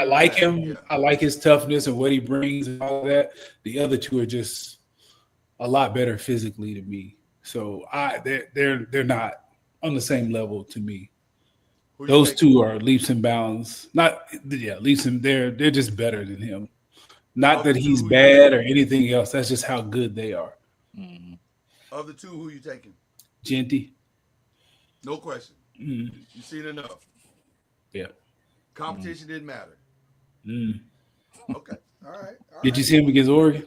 Speaker 2: like him. Yeah. I like his toughness and what he brings and all that. The other two are just a lot better physically to me. So they're not on the same level to me. Those two are leaps and bounds. Leaps and they're just better than him. Not that he's bad or anything else. That's just how good they are.
Speaker 3: Mm-hmm.
Speaker 1: Of the two, who you taking?
Speaker 2: Genty.
Speaker 1: No question.
Speaker 2: Mm.
Speaker 1: You've seen enough.
Speaker 2: Yeah.
Speaker 1: Competition didn't matter.
Speaker 2: Mm.
Speaker 1: Okay. All right.
Speaker 2: Did you see him against Oregon?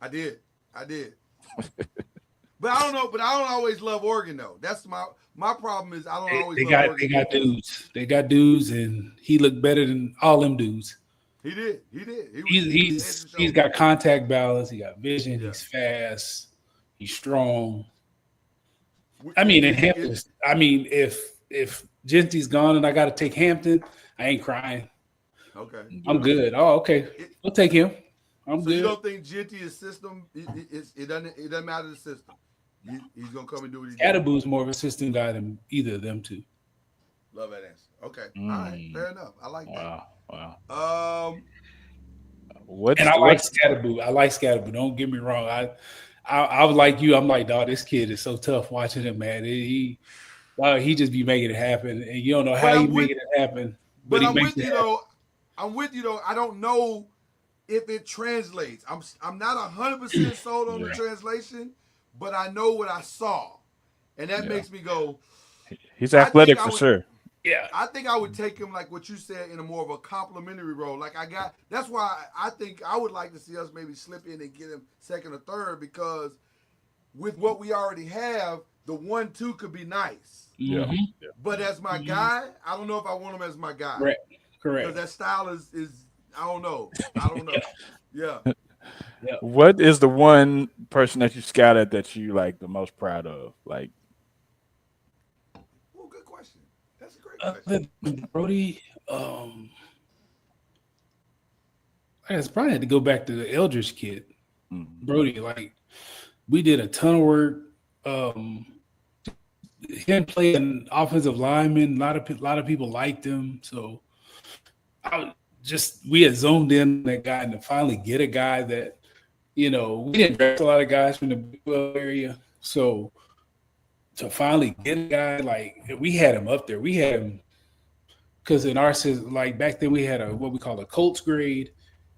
Speaker 1: I did. But I don't know. But I don't always love Oregon though. That's my problem is I don't always love Oregon. They got dudes.
Speaker 2: They got dudes, and he looked better than all them dudes.
Speaker 1: He did.
Speaker 2: He's got contact balance. He got vision. Yeah. He's fast. He's strong. I mean, in Hampton. I mean, if Genty's gone and I got to take Hampton, I ain't crying.
Speaker 1: Okay,
Speaker 2: I'm good. Oh, okay, we'll take him. I'm good.
Speaker 1: You don't think Genty's system? It doesn't matter the system. He's gonna come and do what he does.
Speaker 2: Attaboy's more of a system guy than either of them two.
Speaker 1: Love that answer. Okay, all right, fair enough. I like that.
Speaker 3: Wow.
Speaker 2: I like Scatterbo. I like Scatterbo. Don't get me wrong. I was like you. I'm like, dog, this kid is so tough watching him, man. He just be making it happen, and you don't know how he making it happen. But
Speaker 1: I'm with you though. I'm with you though. I don't know if it translates. I'm not 100% sold on the translation, but I know what I saw, and that makes me go.
Speaker 3: He's athletic for sure.
Speaker 2: Yeah,
Speaker 1: I think I would take him like what you said in a more of a complimentary role. Like that's why I think I would like to see us maybe slip in and get him second or third because with what we already have, the 1-2 could be nice.
Speaker 3: Yeah.
Speaker 1: But as my guy, I don't know if I want him as my guy.
Speaker 2: Correct.
Speaker 1: Because that style is I don't know. Yeah.
Speaker 3: What is the one person that you scouted that you like the most proud of? Like.
Speaker 1: Good question. That's a great question.
Speaker 2: Brody, I guess probably had to go back to the Eldridge kid.
Speaker 3: Mm-hmm.
Speaker 2: Brody, like we did a ton of work. Him playing offensive lineman, a lot of people liked him. So we had zoned in that guy, and to finally get a guy that, we didn't draft a lot of guys from the Big 12 area. So to finally get a guy, like we had him up there. We had him because in our system, like back then we had what we call a Colts grade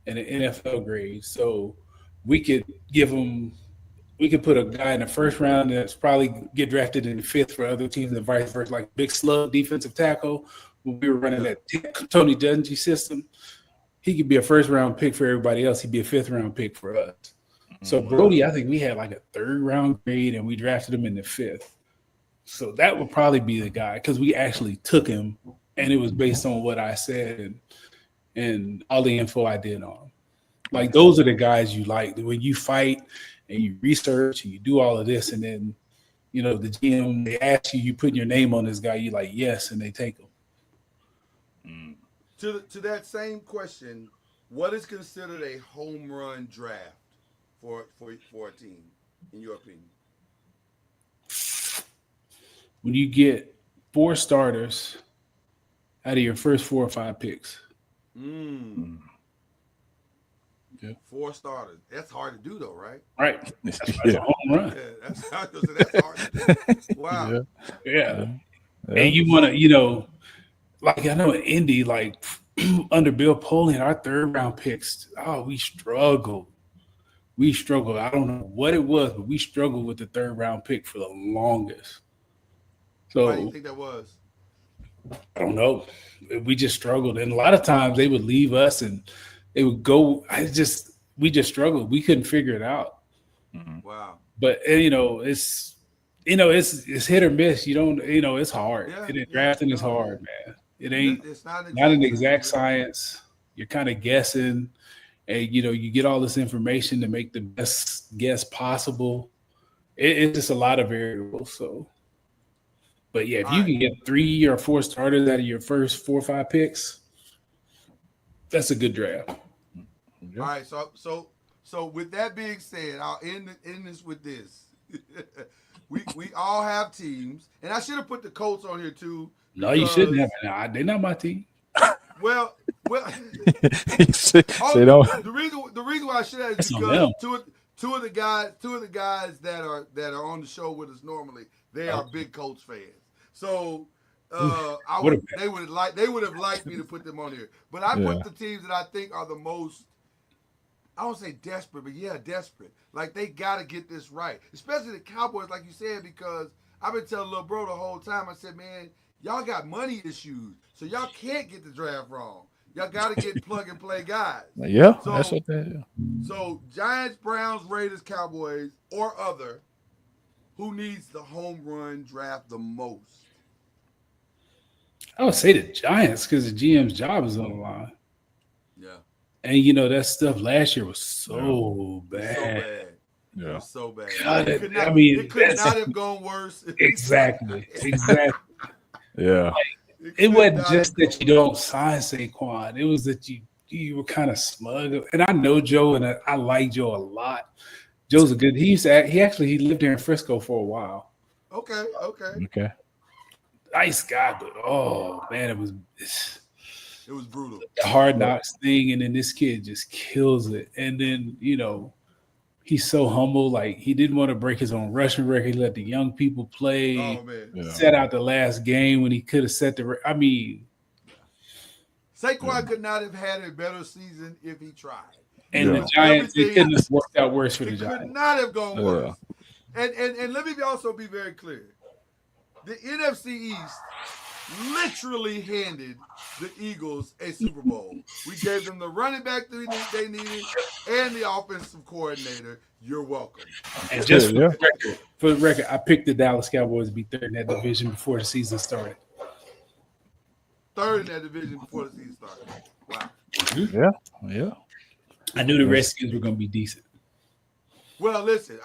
Speaker 2: and an NFL grade. So we could give them. We could put a guy in the first round that's probably get drafted in the fifth for other teams and vice versa, like big slug defensive tackle. When we were running that Tony Dungy system, he could be a first round pick for everybody else. He'd be a fifth round pick for us. So Brody, I think we had like a third round grade and we drafted him in the fifth. So that would probably be the guy because we actually took him and it was based on what I said and all the info I did on him. Like those are the guys you like when you fight and you research and you do all of this, and then the GM they ask you, you put your name on this guy, you like yes, and they take him.
Speaker 1: To that same question, what is considered a home run draft for a team, in your opinion?
Speaker 2: When you get 4 starters out of your first 4 or 5 picks.
Speaker 1: Yeah. 4 starters. That's hard to do, though, right?
Speaker 2: Right. That's a home run.
Speaker 1: Yeah, that's hard to do. Wow.
Speaker 2: Yeah. And you want to, like I know in Indy, like under Bill Polian, our third round picks, we struggled. I don't know what it was, but we struggled with the third round pick for the longest. So
Speaker 1: why do you think that was?
Speaker 2: I don't know. We just struggled. And a lot of times they would leave us and they would go. We just struggled. We couldn't figure it out.
Speaker 1: Wow.
Speaker 2: But it's hit or miss. You don't. It's hard.
Speaker 1: Yeah,
Speaker 2: drafting is hard, man. It ain't.
Speaker 1: It's not
Speaker 2: an exact science. You're kind of guessing, and you get all this information to make the best guess possible. It's just a lot of variables. So, but yeah, if you can get 3 or 4 starters out of your first 4 or 5 picks, that's a good draft.
Speaker 1: All right, so with that being said, I'll end this with this. we all have teams, and I should have put the Colts on here too.
Speaker 2: No, you shouldn't have. Nah, they're not my team.
Speaker 1: Well. The reason why I should have is because two of the guys that are on the show with us normally, they are big Colts fans. So they would have liked me to put them on here, but I put the teams that I think are the most. I don't say desperate, but desperate. Like they got to get this right, especially the Cowboys, like you said, because I've been telling little bro the whole time. I said, man, y'all got money issues, so y'all can't get the draft wrong. Y'all got to get plug and play guys.
Speaker 3: Yeah, so, that's what that is.
Speaker 1: So Giants, Browns, Raiders, Cowboys, or other, who needs the home run draft the most?
Speaker 2: I would say the Giants because the GM's job is on the line.
Speaker 1: Yeah.
Speaker 2: And that stuff last year was so bad.
Speaker 1: Yeah. It was so bad.
Speaker 2: God,
Speaker 1: it could not have gone worse.
Speaker 2: Exactly.
Speaker 3: Yeah.
Speaker 2: It wasn't just that you don't sign Saquon. It was that you were kind of smug. And I know Joe, and I like Joe a lot. Joe's a good. He lived there in Frisco for a while.
Speaker 1: Okay.
Speaker 2: Nice guy, but oh man, it was
Speaker 1: brutal.
Speaker 2: The Hard Knocks thing, and then this kid just kills it. And then he's so humble. Like he didn't want to break his own rushing record. He let the young people play.
Speaker 1: Oh man,
Speaker 2: set out the last game when he could have set the. I mean,
Speaker 1: Saquon could not have had a better season if he tried.
Speaker 2: And the Giants, it couldn't have worked out worse for the Giants.
Speaker 1: It could not have gone worse. And let me also be very clear. The NFC East literally handed the Eagles a Super Bowl. We gave them the running back they needed and the offensive coordinator. You're welcome.
Speaker 2: And just for the record, I picked the Dallas Cowboys to be third in that division before the season started.
Speaker 1: Third in that division before the season started. Wow.
Speaker 3: Yeah.
Speaker 2: I knew the Redskins were going to be decent.
Speaker 1: Well, listen,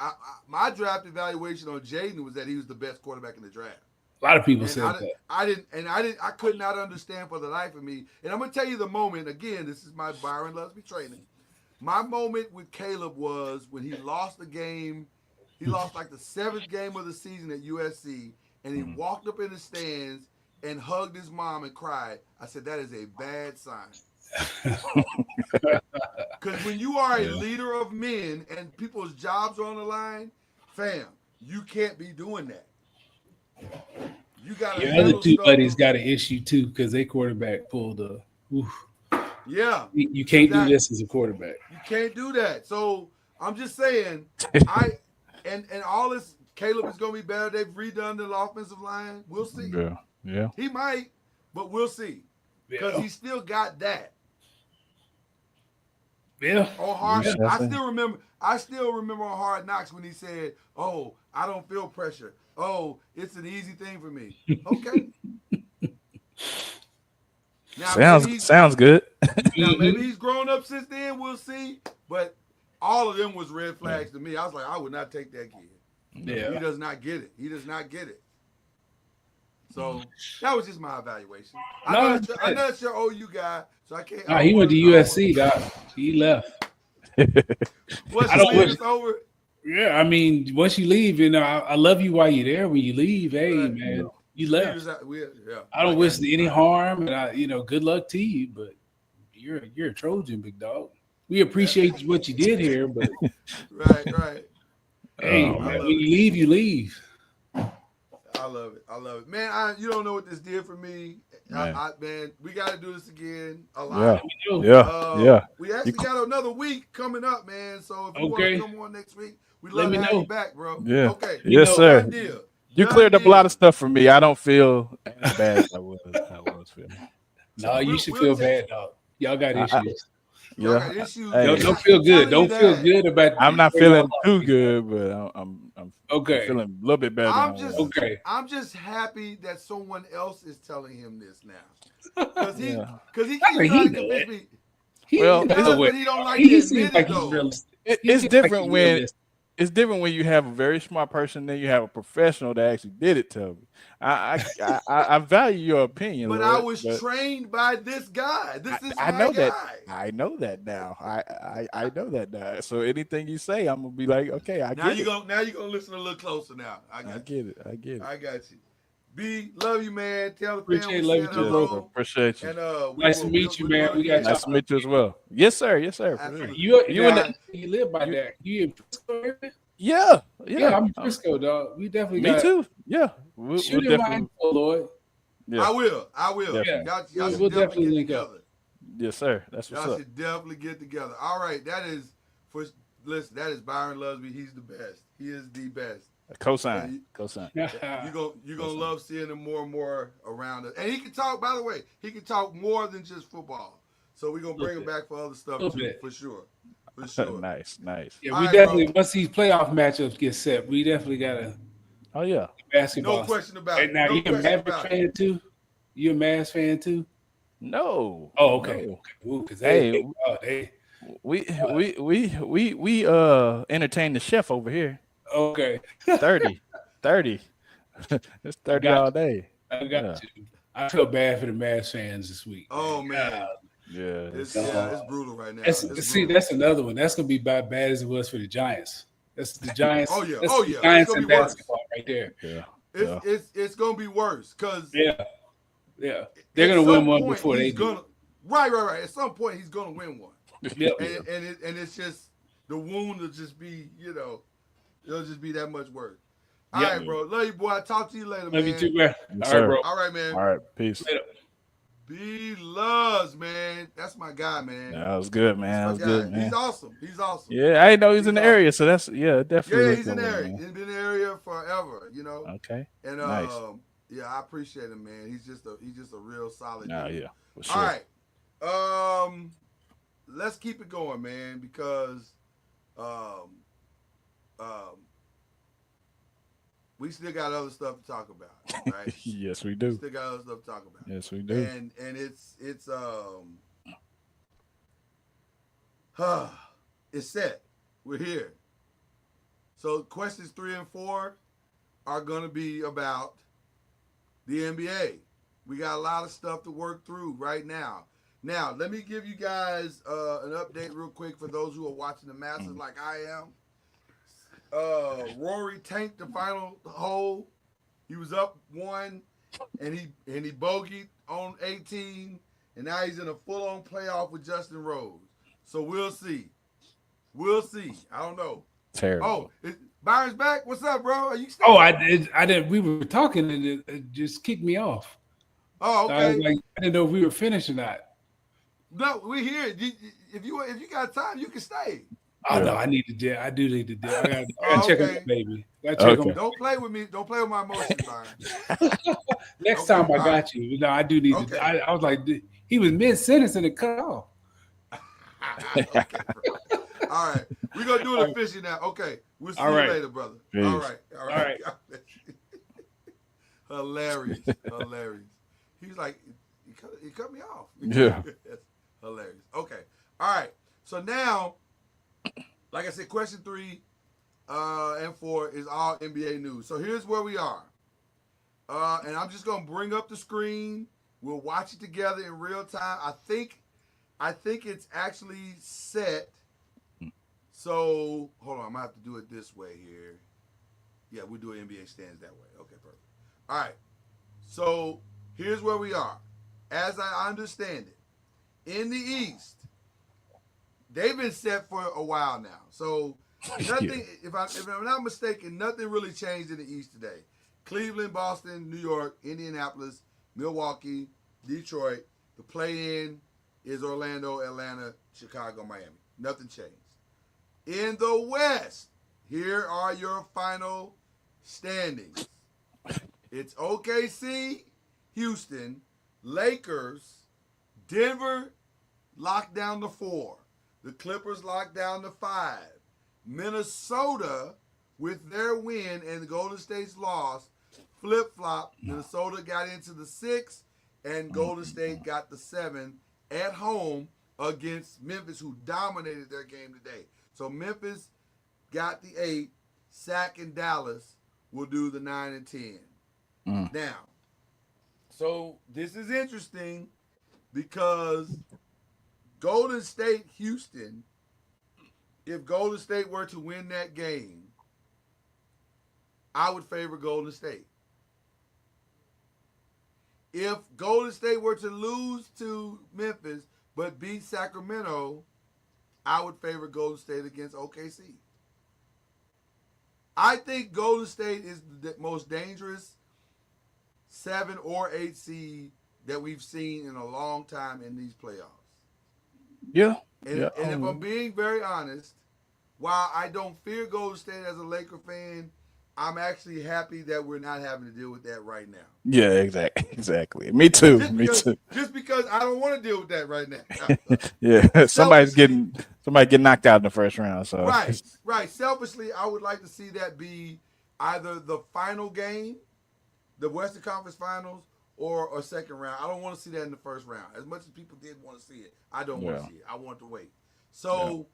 Speaker 1: my draft evaluation on Jaden was that he was the best quarterback in the draft.
Speaker 2: A lot of people said that.
Speaker 1: I could not understand for the life of me. And I'm gonna tell you the moment. Again, this is my Byron Lusby training. My moment with Caleb was when he lost the game. He lost like the 7th game of the season at USC, and he walked up in the stands and hugged his mom and cried. I said, that is a bad sign. Because when you are a leader of men and people's jobs are on the line, fam, you can't be doing that. You got
Speaker 2: your other two buddies got an issue too because their quarterback pulled
Speaker 1: Yeah,
Speaker 2: you can't do this as a quarterback.
Speaker 1: You can't do that. So I'm just saying, and all this. Caleb is going to be better. They've redone the offensive line. We'll see.
Speaker 3: Yeah.
Speaker 1: He might, but we'll see because he still got that.
Speaker 2: Yeah.
Speaker 1: On Hard, I still remember on Hard Knocks when he said, "Oh, I don't feel pressure. Oh, it's an easy thing for me." Okay. Now,
Speaker 3: sounds good.
Speaker 1: Now maybe he's grown up since then. We'll see. But all of them was red flags to me. I was like, I would not take that kid.
Speaker 2: Yeah.
Speaker 1: He does not get it. He does not get it. So that was just my evaluation. I know that's your OU guy, so I can't.
Speaker 2: He went to USC, Doc. He left.
Speaker 1: What's the over?
Speaker 2: Yeah, I mean, once you leave, I love you while you're there. When you leave, hey, man, you left. I don't wish any harm, and good luck to you, but you're a Trojan, big dog. We appreciate what you did here, but
Speaker 1: right.
Speaker 2: Hey, man, when you leave, you leave.
Speaker 1: I love it, man. You don't know what this did for me, man. We got to do this again a lot.
Speaker 3: Yeah.
Speaker 1: We actually got another week coming up, man. So if you want to come on next week, we'd love to have you back, bro.
Speaker 3: Yeah.
Speaker 1: Okay.
Speaker 3: Yes, sir. You cleared up a lot of stuff for me. I don't feel as bad as I was feeling.
Speaker 2: No, you should feel bad, dog. Y'all got issues.
Speaker 1: Got issues.
Speaker 2: Don't feel good. Don't feel good about.
Speaker 3: I'm not feeling too good, but I'm feeling a little bit better.
Speaker 1: I'm just happy that someone else is telling him this now, because he keeps trying to convince me. But he don't like to admit it though.
Speaker 3: It's different when. It's different when you have a very smart person, then you have a professional that actually did it to me. I value your opinion,
Speaker 1: but I was trained by this guy. This is
Speaker 3: I
Speaker 1: my
Speaker 3: know
Speaker 1: guy.
Speaker 3: I know that now. I know that now. So anything you say, I'm gonna be like, okay,
Speaker 1: now you're gonna listen a little closer now. I get it.
Speaker 3: I got
Speaker 1: you. B, love you, man. Tell the
Speaker 2: family.
Speaker 1: Love you
Speaker 2: too, bro.
Speaker 3: Appreciate you.
Speaker 1: And
Speaker 2: nice to meet you, man. We got
Speaker 3: nice to meet you as well. Yes, sir.
Speaker 2: You live by that. You in Frisco area?
Speaker 3: Yeah.
Speaker 2: I'm in Frisco, dog. We definitely
Speaker 3: Me too. Yeah. We'll
Speaker 2: definitely. Lord.
Speaker 1: Yeah. I will.
Speaker 2: Yeah.
Speaker 1: Y'all
Speaker 2: we'll definitely link up.
Speaker 3: Yes, sir. That's what's up.
Speaker 1: Y'all should definitely get together. All right. That is Byron Lusby. He's the best. He is the best.
Speaker 3: Cosign.
Speaker 1: You're gonna love seeing him more and more around us. And he can talk, by the way, more than just football. So we're gonna bring him back for other stuff too, for sure.
Speaker 3: Nice.
Speaker 2: Yeah, we definitely once these playoff matchups get set, we definitely gotta basketball.
Speaker 1: No question about it.
Speaker 2: Now you a Maverick fan too? You a Mavs fan too?
Speaker 3: No.
Speaker 2: Oh, okay. No.
Speaker 3: We entertain the chef over here.
Speaker 2: Okay.
Speaker 3: 30. It's 30 all day.
Speaker 2: I got you. I feel bad for the Mavs fans this week.
Speaker 1: Oh man.
Speaker 3: Yeah.
Speaker 1: It's brutal right now.
Speaker 2: That's another one. That's gonna be about bad as it was for the Giants. That's the Giants.
Speaker 1: Oh yeah.
Speaker 2: The Giants and basketball right there.
Speaker 3: Yeah.
Speaker 1: It's gonna be worse because
Speaker 2: they're gonna win one before they do.
Speaker 1: Right. At some point he's gonna win one.
Speaker 2: Yeah.
Speaker 1: And it's just the wound will just be, it'll just be that much worse. All right, bro. Love you, boy. I'll talk to you later, man.
Speaker 2: Love you too, man.
Speaker 3: All right, bro.
Speaker 1: All right, man.
Speaker 3: All right, peace.
Speaker 2: Later.
Speaker 1: B loves, man. That's my guy, man.
Speaker 3: That was good, man. That was good, man.
Speaker 1: He's awesome.
Speaker 3: Yeah, I didn't know he was in the area, so that's definitely.
Speaker 1: Yeah, he's in the area. He's been in the area forever,
Speaker 3: Okay.
Speaker 1: And
Speaker 3: nice.
Speaker 1: I appreciate him, man. He's just a real solid dude.
Speaker 3: Yeah, for sure.
Speaker 1: All right. Let's keep it going, man, because we still got other stuff to talk about, right?
Speaker 3: Yes, we do.
Speaker 1: Still got other stuff to talk about.
Speaker 3: Yes, we do.
Speaker 1: And it's set. We're here. So questions 3 and 4 are gonna be about the NBA. We got a lot of stuff to work through right now. Now, let me give you guys an update real quick for those who are watching the Masters like I am. Rory tanked the final hole. He was up 1, and he bogeyed on 18, and now he's in a full-on playoff with Justin Rose. So we'll see. I don't know.
Speaker 3: Terrible.
Speaker 1: Oh, Byron's back. What's up, bro? Are you still?
Speaker 2: Oh, I did. We were talking, and it just kicked me off.
Speaker 1: Oh, okay.
Speaker 2: I didn't know if we were finished or not.
Speaker 1: No, we're here. If you got time, you can stay.
Speaker 2: Oh no, I need to dip. I do need to dip. I gotta check on that baby.
Speaker 1: Don't play with me. Don't play with my emotions, Byron.
Speaker 2: Next time I got you. No, I do need to. I was like, he was mid-sentence and it cut off.
Speaker 1: Okay, bro. All right. We're gonna do it officially now. Okay. We'll see you later, brother.
Speaker 3: Peace.
Speaker 1: All right. Hilarious. He's like, he cut me off.
Speaker 3: Yeah.
Speaker 1: Hilarious. Okay. All right. So now, like I said, question 3 and 4 is all NBA news. So here's where we are. And I'm just gonna bring up the screen. We'll watch it together in real time. I think it's actually set. So hold on, I'm gonna have to do it this way here. Yeah, we'll do NBA stands that way. Okay, perfect. All right. So here's where we are. As I understand it, in the East, they've been set for a while now. So nothing, if I'm not mistaken, nothing really changed in the East today. Cleveland, Boston, New York, Indianapolis, Milwaukee, Detroit. The play-in is Orlando, Atlanta, Chicago, Miami. Nothing changed. In the West, here are your final standings. It's OKC, Houston, Lakers, Denver locked down to 4. The Clippers locked down to 5. Minnesota, with their win and the Golden State's loss, flip-flop. Minnesota got into the 6, and Golden State got the 7 at home against Memphis, who dominated their game today. So Memphis got the 8. Sac and Dallas will do the 9 and 10. Now, so this is interesting because Golden State, Houston, if Golden State were to win that game, I would favor Golden State. If Golden State were to lose to Memphis but beat Sacramento, I would favor Golden State against OKC. I think Golden State is the most dangerous 7 or 8 seed that we've seen in a long time in these playoffs.
Speaker 3: Yeah.
Speaker 1: And if I'm being very honest, while I don't fear Golden State as a Laker fan, I'm actually happy that we're not having to deal with that right now.
Speaker 3: Yeah, exactly. Me too.
Speaker 1: Just because I don't want to deal with that right now.
Speaker 3: Yeah, somebody get knocked out in the first round. So
Speaker 1: right. Selfishly, I would like to see that be either the final game, the Western Conference Finals, or a second round. I don't want to see that in the first round. As much as people did want to see it, I don't want to see it. I want to wait. So,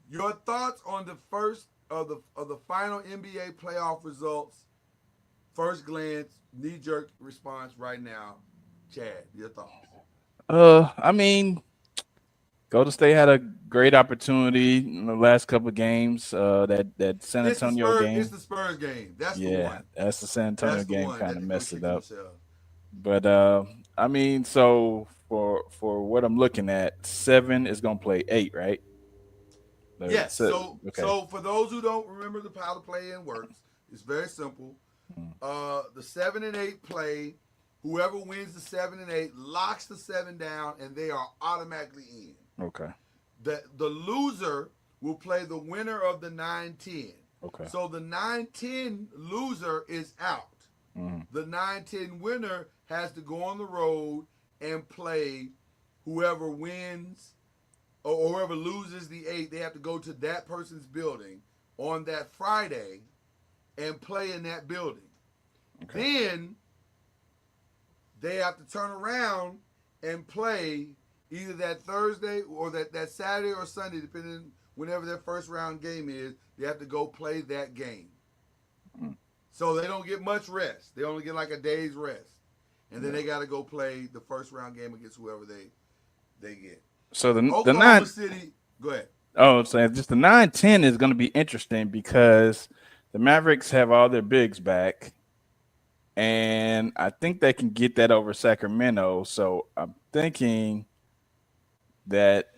Speaker 1: your thoughts on the first of the final NBA playoff results? First glance, knee-jerk response right now. Chad, your thoughts?
Speaker 3: I mean, Golden State had a great opportunity in the last couple of games. That San Antonio game.
Speaker 1: It's the Spurs game. That's the one.
Speaker 3: That's the San Antonio game. Kind of messed it up. But I mean, so for what I'm looking at, 7 is gonna play 8, right?
Speaker 1: Yes. So for those who don't remember how the play-in works, it's very simple. The 7 and 8 play. Whoever wins the 7 and 8 locks the 7 down, and they are automatically in.
Speaker 3: Okay.
Speaker 1: The loser will play the winner of the 9-10.
Speaker 3: Okay.
Speaker 1: So the 9-10 loser is out. The 9-10 winner has to go on the road and play whoever wins or whoever loses the 8. They have to go to that person's building on that Friday and play in that building. Okay. Then they have to turn around and play either that Thursday or that Saturday or Sunday, depending whenever their first round game is. They have to go play that game. So they don't get much rest. They only get like a day's rest. And then they got to go play the first round game against whoever they get.
Speaker 3: So the
Speaker 1: Oklahoma City, go ahead.
Speaker 3: Oh, so just the 9-10 is going to be interesting because the Mavericks have all their bigs back. And I think they can get that over Sacramento. So I'm thinking that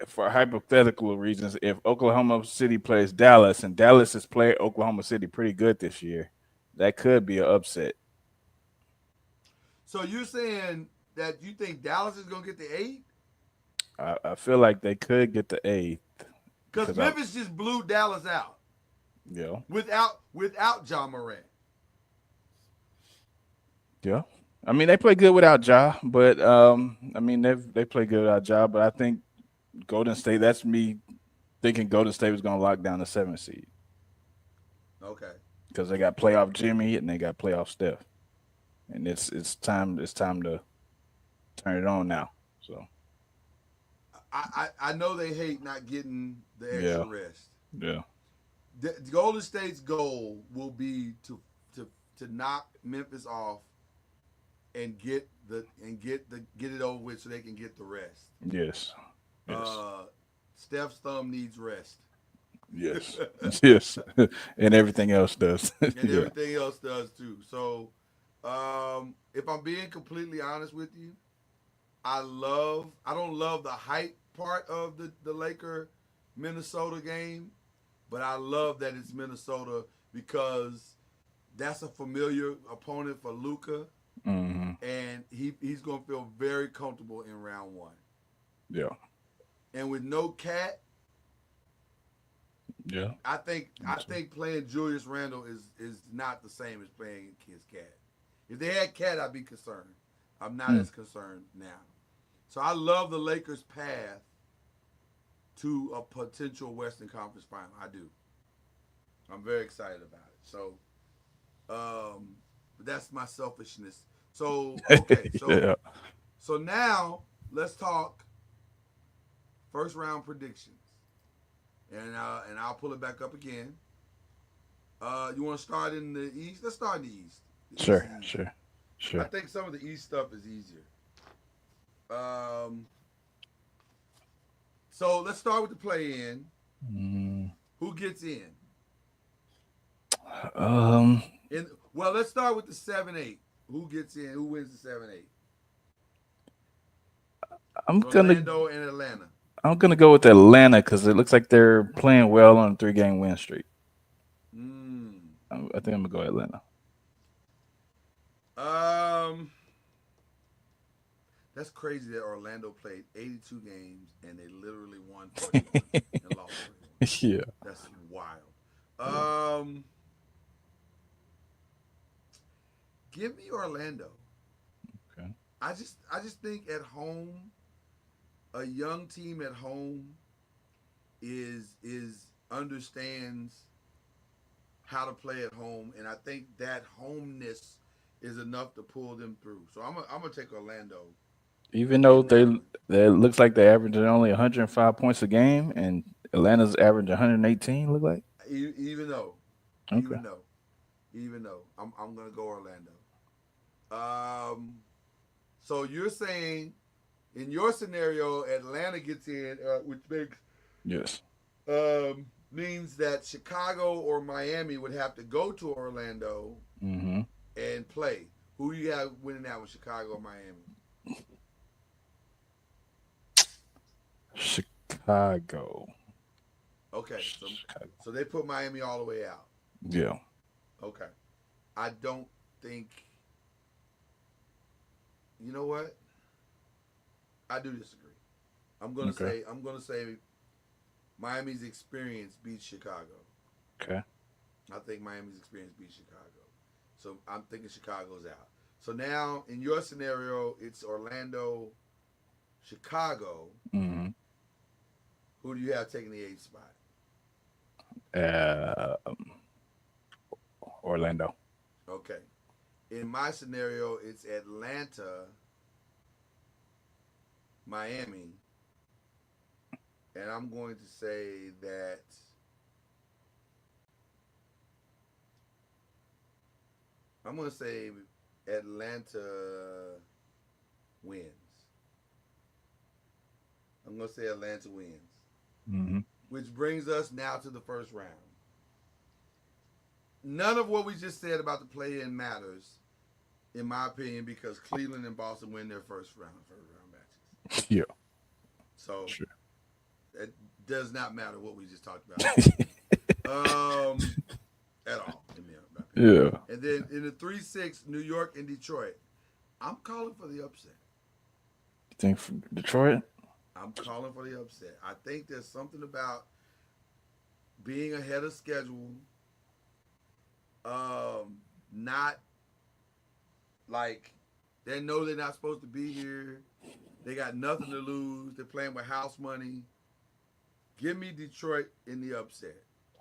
Speaker 3: for hypothetical reasons, if Oklahoma City plays Dallas and Dallas has played Oklahoma City pretty good this year, that could be an upset.
Speaker 1: So you're saying that you think Dallas is going to get the 8?
Speaker 3: I feel like they could get the 8th
Speaker 1: Because Memphis just blew Dallas out.
Speaker 3: Yeah.
Speaker 1: Without Ja Morant.
Speaker 3: Yeah. I mean, they play good without Ja, but I mean they play good without Ja, but I think Golden State. That's me thinking Golden State was going to lock down the 7th seed.
Speaker 1: Okay.
Speaker 3: Because they got playoff Jimmy and they got playoff Steph, and it's time to turn it on now. So
Speaker 1: I know they hate not getting the extra rest.
Speaker 3: Yeah.
Speaker 1: The Golden State's goal will be to knock Memphis off and get it over with so they can get the rest.
Speaker 3: Yes.
Speaker 1: Steph's thumb needs rest.
Speaker 3: Yes. Yes. And everything else does.
Speaker 1: And everything else does too. So if I'm being completely honest with you, I don't love the hype part of the Laker Minnesota game, but I love that it's Minnesota because that's a familiar opponent for Luka.
Speaker 3: Mm-hmm.
Speaker 1: And he's going to feel very comfortable in round 1.
Speaker 3: Yeah.
Speaker 1: And with no Cat,
Speaker 3: yeah,
Speaker 1: I think playing Julius Randle is not the same as playing his Cat. If they had Cat, I'd be concerned. I'm not as concerned now. So I love the Lakers' path to a potential Western Conference final. I do. I'm very excited about it. So, but that's my selfishness. So, okay. So, so now let's talk first round predictions. And I'll pull it back up again. You want to start in the East? Let's start in the East.
Speaker 3: Sure.
Speaker 1: I think some of the East stuff is easier. So let's start with the play-in. Who gets in? Well, let's start with the 7-8. Who gets in? Who wins the 7-8? Orlando and Atlanta.
Speaker 3: I'm gonna go with Atlanta because it looks like they're playing well on a 3-game win streak. I think I'm gonna go Atlanta.
Speaker 1: That's crazy that Orlando played 82 games and they literally won 41 and lost 41.
Speaker 3: Yeah,
Speaker 1: that's wild. Give me Orlando.
Speaker 3: Okay.
Speaker 1: I just think at home, a young team at home is understands how to play at home, and I think that homeness is enough to pull them through. So I'm gonna take Orlando.
Speaker 3: Even though they looks like they're averaging only 105 points a game, and Atlanta's averaging 118. Look like.
Speaker 1: Even though, I'm gonna go Orlando. So you're saying, in your scenario, Atlanta gets in, which makes means that Chicago or Miami would have to go to Orlando and play. Who you have winning that with, Chicago or Miami?
Speaker 3: Chicago.
Speaker 1: Okay, so they put Miami all the way out.
Speaker 3: Yeah.
Speaker 1: Okay. I don't think. You know what? I do disagree. I'm gonna say Miami's experience beats Chicago.
Speaker 3: Okay.
Speaker 1: I think Miami's experience beats Chicago. So I'm thinking Chicago's out. So now in your scenario, it's Orlando, Chicago.
Speaker 3: Mm-hmm.
Speaker 1: Who do you have taking the 8th spot?
Speaker 3: Orlando.
Speaker 1: Okay. In my scenario, it's Atlanta, Miami, and I'm going to say that Atlanta wins. I'm going to say Atlanta wins.
Speaker 3: Mm-hmm.
Speaker 1: Which brings us now to the first round. None of what we just said about the play-in matters, in my opinion, because Cleveland and Boston win their first round matches.
Speaker 3: Yeah.
Speaker 1: So
Speaker 3: sure.
Speaker 1: It does not matter what we just talked about. At all.
Speaker 3: Yeah.
Speaker 1: And then in the 3-6, New York and Detroit, I'm calling for the upset.
Speaker 3: You think for Detroit?
Speaker 1: I'm calling for the upset. I think there's something about being ahead of schedule, not like they know they're not supposed to be here. They got nothing to lose. They're playing with house money. Give me Detroit in the upset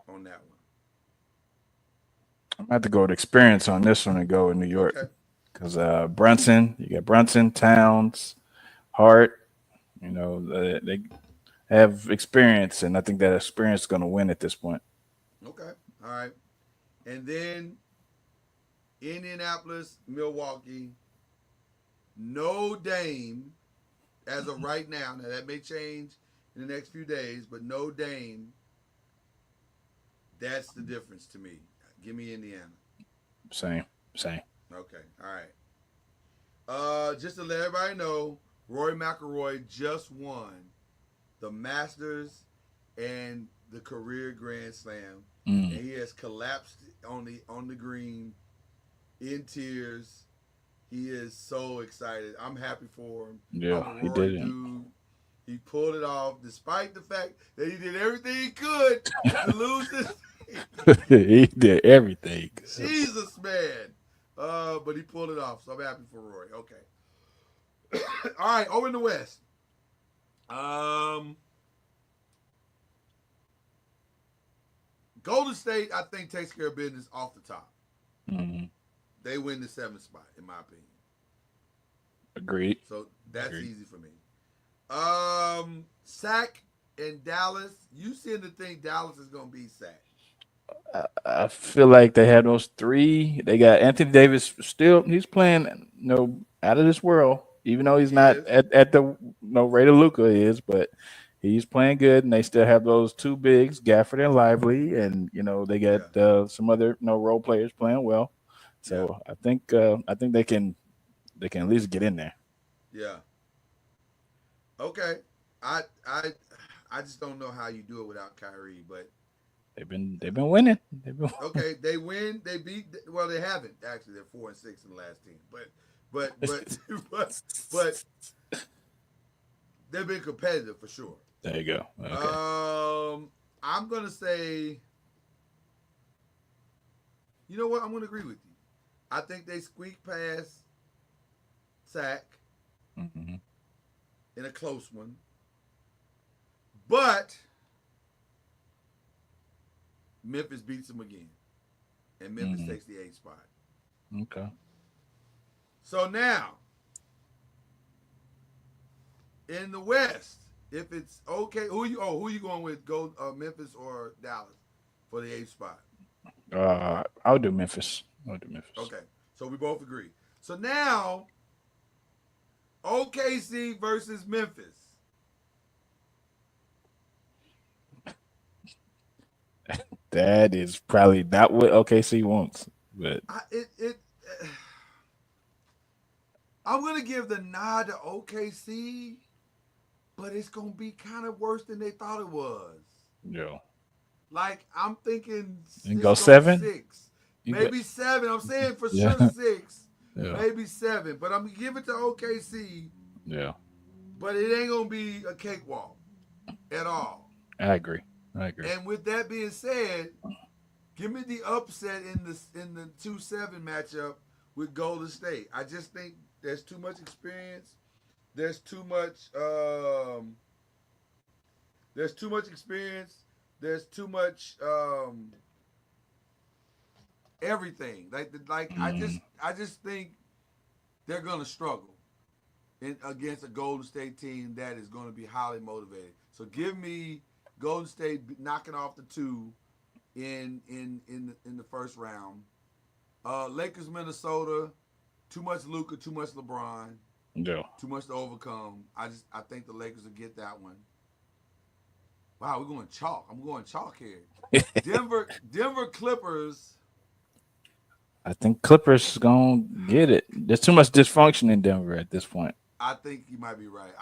Speaker 1: on that one.
Speaker 3: I'm gonna have to go with experience on this one and go with New York.
Speaker 1: Okay.
Speaker 3: Because you got Brunson, Towns, Hart. They have experience, and I think that experience is going to win at this point.
Speaker 1: Okay. All right. And then Indianapolis, Milwaukee. No Dame as of right now. Now, that may change in the next few days, but no Dame. That's the difference to me. Give me Indiana.
Speaker 3: Same.
Speaker 1: Okay. All right. Just to let everybody know, Rory McIlroy just won the Masters and the career Grand Slam, and he has collapsed on the green in tears. He is so excited. I'm happy for him.
Speaker 3: Yeah,
Speaker 1: I'm a
Speaker 3: he
Speaker 1: Rory
Speaker 3: did it.
Speaker 1: dude. He pulled it off, despite the fact that he did everything he could to lose this.
Speaker 3: He did everything.
Speaker 1: Jesus, man. But he pulled it off, so I'm happy for Rory. Okay. All right, over in the West. Golden State, I think, takes care of business off the top.
Speaker 3: Mm-hmm.
Speaker 1: They win the 7th spot, in my opinion.
Speaker 3: Agreed.
Speaker 1: So that's
Speaker 3: Agreed.
Speaker 1: easy for me. Sac and Dallas. You seem to think Dallas is going to be Sac.
Speaker 3: I feel like they have those three. They got Anthony Davis still. He's playing, out of this world. Even though he's not at the rate of Luka is, but he's playing good. And they still have those two bigs, Gafford and Lively, and they got some other role players playing well. So I think they can at least get in there.
Speaker 1: Yeah. Okay. I just don't know how you do it without Kyrie, but
Speaker 3: they've been winning.
Speaker 1: Okay, they win. They beat. Well, they haven't actually. They're 4-6 in the last team, but they've been competitive for sure.
Speaker 3: There you go. Okay.
Speaker 1: I'm gonna say. You know what? I'm gonna agree with you. I think they squeak past Sac in a close one, but Memphis beats them again, and Memphis takes the 8th spot.
Speaker 3: Okay.
Speaker 1: So now, in the West, if it's okay, who you going with? Go Memphis or Dallas for the 8th spot?
Speaker 3: I'll do Memphis.
Speaker 1: Okay, so we both agree. So now, OKC versus Memphis.
Speaker 3: That is probably not what OKC wants, but
Speaker 1: I'm gonna give the nod to OKC, but it's gonna be kind of worse than they thought it was.
Speaker 3: Yeah.
Speaker 1: Like I'm thinking,
Speaker 3: you can go 7,
Speaker 1: 6, maybe 7. I'm saying for
Speaker 3: Yeah.
Speaker 1: sure 6,
Speaker 3: Yeah.
Speaker 1: maybe 7. But I'm gonna give it to OKC.
Speaker 3: Yeah.
Speaker 1: But it ain't gonna be a cakewalk at all.
Speaker 3: I agree.
Speaker 1: And with that being said, give me the upset in the 2-7 matchup with Golden State. I just think there's too much experience. There's too much experience. There's too much everything. I just think they're gonna struggle against a Golden State team that is going to be highly motivated. So give me Golden State knocking off the 2 in the first round. Lakers, Minnesota. Too much Luka, too much LeBron.
Speaker 3: Yeah.
Speaker 1: Too much to overcome. I think the Lakers will get that one. Wow, we're going chalk. I'm going chalk here. Denver Clippers.
Speaker 3: I think Clippers gonna get it. There's too much dysfunction in Denver at this point.
Speaker 1: I think you might be right.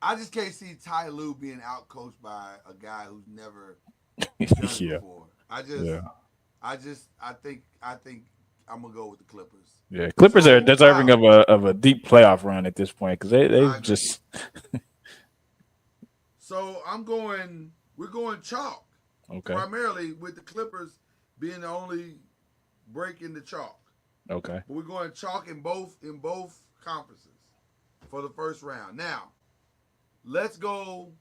Speaker 1: I just can't see Ty Lue being outcoached by a guy who's never done it before. I think I'm gonna go with the Clippers.
Speaker 3: Yeah, Clippers are deserving of a deep playoff run at this point because they just.
Speaker 1: So we're going chalk.
Speaker 3: Okay.
Speaker 1: Primarily with the Clippers being the only break in the chalk.
Speaker 3: Okay.
Speaker 1: But we're going chalk in both conferences for the first round. Now, let's go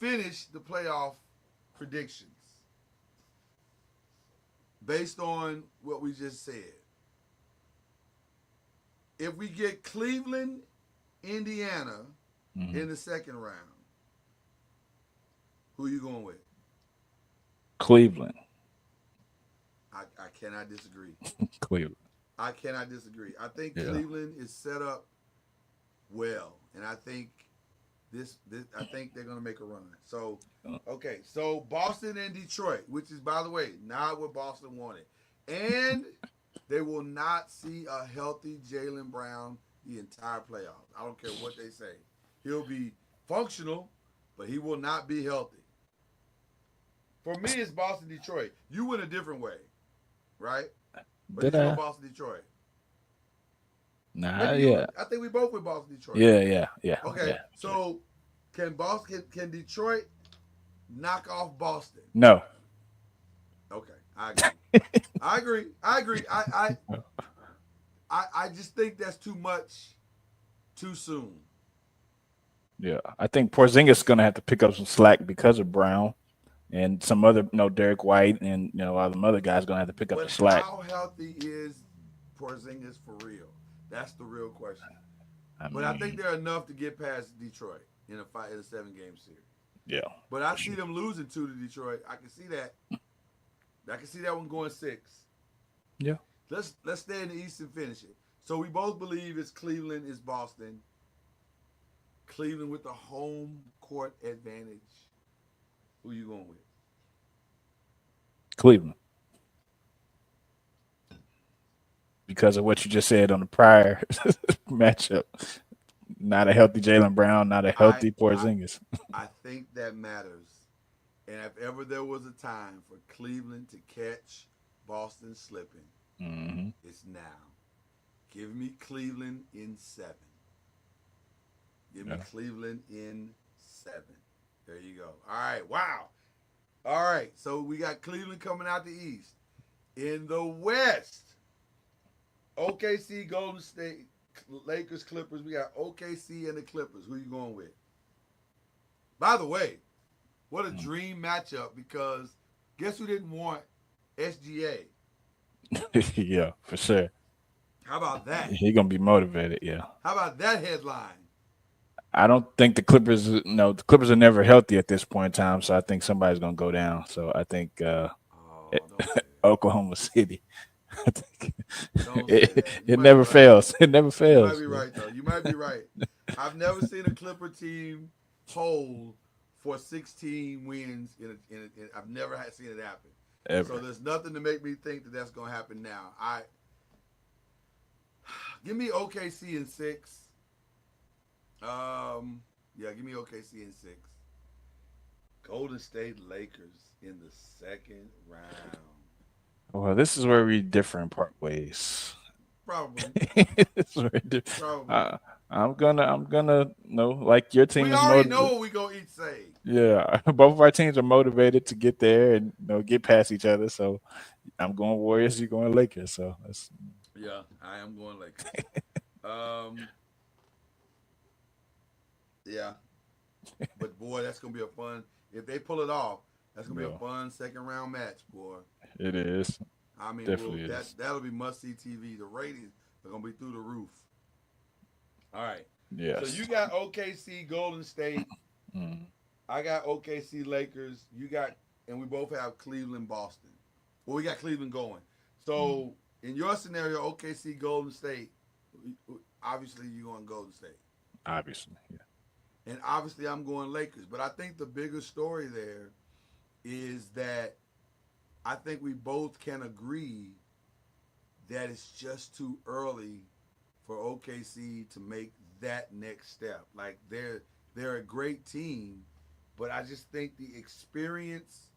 Speaker 1: finish the playoff predictions based on what we just said. If we get Cleveland, Indiana in the second round, who are you going with?
Speaker 3: Cleveland.
Speaker 1: I cannot disagree.
Speaker 3: Cleveland.
Speaker 1: I cannot disagree. I think Cleveland is set up well, and I think I think they're going to make a run. So, okay, so Boston and Detroit, which is, by the way, not what Boston wanted, and they will not see a healthy Jaylen Brown the entire playoffs. I don't care what they say. He'll be functional, but he will not be healthy. For me, it's Boston, Detroit. You went a different way, right? But did you go Boston, Detroit?
Speaker 3: Nah, yeah.
Speaker 1: I think we both went Boston, Detroit.
Speaker 3: Yeah.
Speaker 1: Okay, so can Detroit knock off Boston?
Speaker 3: No.
Speaker 1: Okay, I agree. I agree. I just think that's too much too soon.
Speaker 3: Yeah, I think Porzingis is going to have to pick up some slack because of Brown. And some other, Derek White and, all the other guys going to have to pick up the slack.
Speaker 1: How healthy is Porzingis for real? That's the real question. I think they're enough to get past Detroit in a 7-game series.
Speaker 3: Yeah.
Speaker 1: But I see them losing 2 to Detroit. I can see that. I can see that one going 6.
Speaker 3: Yeah.
Speaker 1: Let's stay in the East and finish it. So we both believe it's Cleveland, it's Boston. Cleveland with the home court advantage. Who you going with?
Speaker 3: Cleveland. Because of what you just said on the prior matchup. Not a healthy Jaylen Brown, not a healthy Porzingis.
Speaker 1: I think that matters. And if ever there was a time for Cleveland to catch Boston slipping, it's now. Give me Cleveland in 7. Give me Cleveland in 7. There you go. All right. Wow. All right. So we got Cleveland coming out the East. In the West, OKC, Golden State, Lakers, Clippers. We got OKC and the Clippers. Who you going with? By the way, what a dream matchup, because guess who didn't want SGA?
Speaker 3: Yeah, for sure.
Speaker 1: How about that?
Speaker 3: He's going to be motivated, yeah.
Speaker 1: How about that headline?
Speaker 3: I don't think the Clippers, the Clippers are never healthy at this point in time, so I think somebody's going to go down. So I think Oklahoma City. I think it never fails. It never fails.
Speaker 1: You might be right, though. You might be right. I've never seen a Clipper team hold for 16 wins. I've never seen it happen.
Speaker 3: Ever.
Speaker 1: So there's nothing to make me think that that's going to happen now. Give me OKC in 6. Give me OKC in 6. Golden State Lakers in the second round.
Speaker 3: Well, this is where we differ in part ways.
Speaker 1: Probably.
Speaker 3: This is where we differ. Probably. I'm gonna like your team.
Speaker 1: We
Speaker 3: is
Speaker 1: already know what we gonna each say.
Speaker 3: Yeah, both of our teams are motivated to get there and get past each other. So I'm going Warriors. You're going Lakers. So that's.
Speaker 1: Yeah, I am going Lakers. Yeah, but boy, that's gonna be a fun. If they pull it off, that's gonna be a fun second round match, boy.
Speaker 3: It is.
Speaker 1: I mean,
Speaker 3: definitely is.
Speaker 1: That'll be must see TV. The ratings are gonna be through the roof. All right.
Speaker 3: Yes.
Speaker 1: So you got OKC, Golden State. I got OKC, Lakers. And we both have Cleveland, Boston. Well, we got Cleveland going. So in your scenario, OKC, Golden State. Obviously, you're going Golden State.
Speaker 3: Obviously, yeah.
Speaker 1: And obviously, I'm going Lakers. But I think the bigger story there is that I think we both can agree that it's just too early for OKC to make that next step. Like, they're a great team, but I just think the experience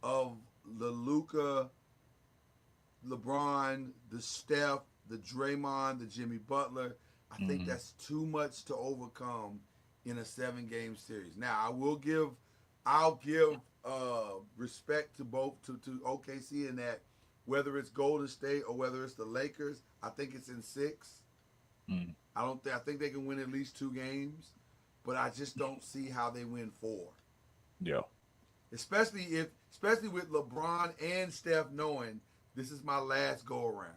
Speaker 1: of the Luka, LeBron, the Steph, the Draymond, the Jimmy Butler, I think that's too much to overcome in a 7-game series. Now I'll give respect to both to OKC in that whether it's Golden State or whether it's the Lakers, I think it's in 6. I think they can win at least 2 games, but I just don't see how they win 4.
Speaker 3: Yeah.
Speaker 1: Especially with LeBron and Steph knowing this is my last go around.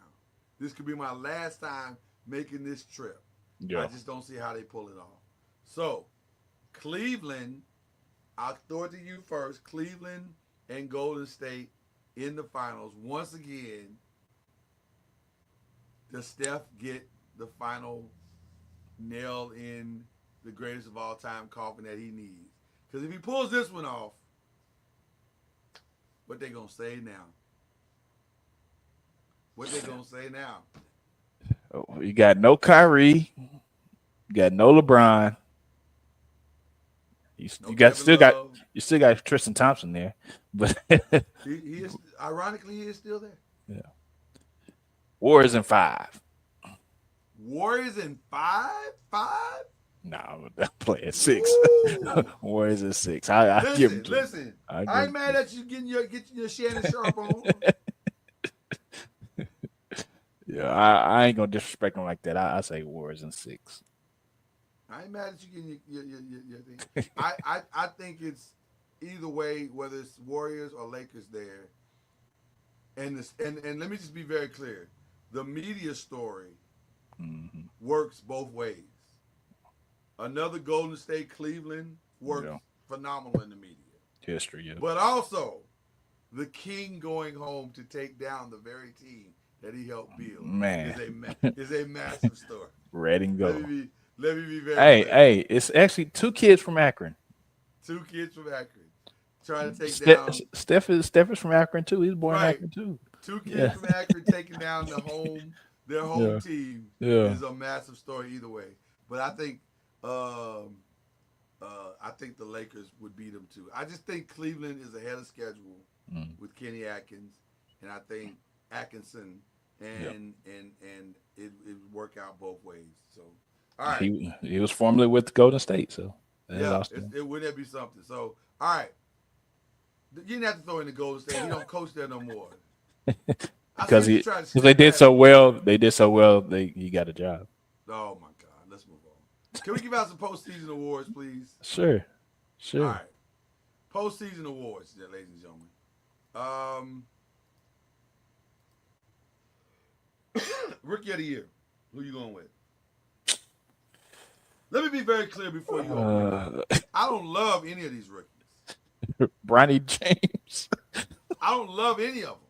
Speaker 1: This could be my last time making this trip.
Speaker 3: Yeah.
Speaker 1: I just don't see how they pull it off. So, Cleveland, I'll throw it to you first. Cleveland and Golden State in the finals. Once again, does Steph get the final nail in the greatest of all time coffin that he needs? Because if he pulls this one off, what they gonna say now? What they gonna say now?
Speaker 3: Oh, you got no Kyrie, you got no LeBron. You still got Tristan Thompson there, but
Speaker 1: he is ironically he is still there.
Speaker 3: Yeah. Warriors in 5.
Speaker 1: Warriors in 5?
Speaker 3: No, that play at 6. Warriors at 6.
Speaker 1: Listen. I ain't mad at you getting your Shannon Sharp on.
Speaker 3: Yeah, I ain't gonna disrespect them like that. I say Warriors in 6.
Speaker 1: I ain't mad at you getting your thing. I think it's either way, whether it's Warriors or Lakers there. And let me just be very clear. The media story works both ways. Another Golden State Cleveland works phenomenal in the media.
Speaker 3: History, yeah.
Speaker 1: But also, the king going home to take down the very team that he helped build is a massive story.
Speaker 3: Red and gold.
Speaker 1: Let me be very clear.
Speaker 3: Hey, it's actually 2 kids from Akron.
Speaker 1: 2 kids from Akron trying to take down.
Speaker 3: Steph is from Akron too. He's born in Akron too.
Speaker 1: 2 kids from Akron taking down their home team is a massive story either way. But I think the Lakers would beat them too. I just think Cleveland is ahead of schedule with Kenny Atkins, and I think Atkinson and it work out both ways. So. All right.
Speaker 3: He was formerly with Golden State, so
Speaker 1: it wouldn't be something. So, all right, you didn't have to throw in the Golden State. He don't coach there no more
Speaker 3: because they did so well. They did so well. He got a job.
Speaker 1: Oh my God! Let's move on. Can we give out some postseason awards, please?
Speaker 3: Sure.
Speaker 1: All right, postseason awards, ladies and gentlemen. Rookie of the year. Who you going with? Let me be very clear before you go. I don't love any of these rookies.
Speaker 3: Bronny James.
Speaker 1: I don't love any of them.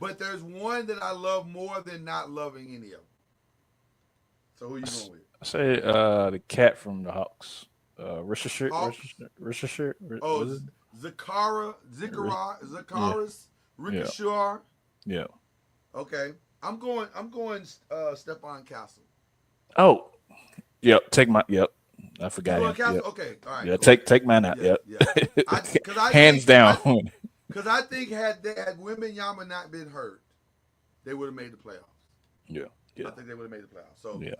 Speaker 1: But there's one that I love more than not loving any of them. So who are you going with?
Speaker 3: I say the cat from the Hawks. Richard.
Speaker 1: Oh, Zakaris Ricochet.
Speaker 3: Yeah.
Speaker 1: Okay. I'm going Stephon Castle.
Speaker 3: Oh. Yep, I forgot him.
Speaker 1: Yep. Okay, all right.
Speaker 3: Yeah, cool. Take mine out.
Speaker 1: Yeah.
Speaker 3: Hands down.
Speaker 1: Because I think had Wembanyama not been hurt, they would have made the playoffs.
Speaker 3: Yeah.
Speaker 1: I think they would have made the playoffs. So
Speaker 3: yeah.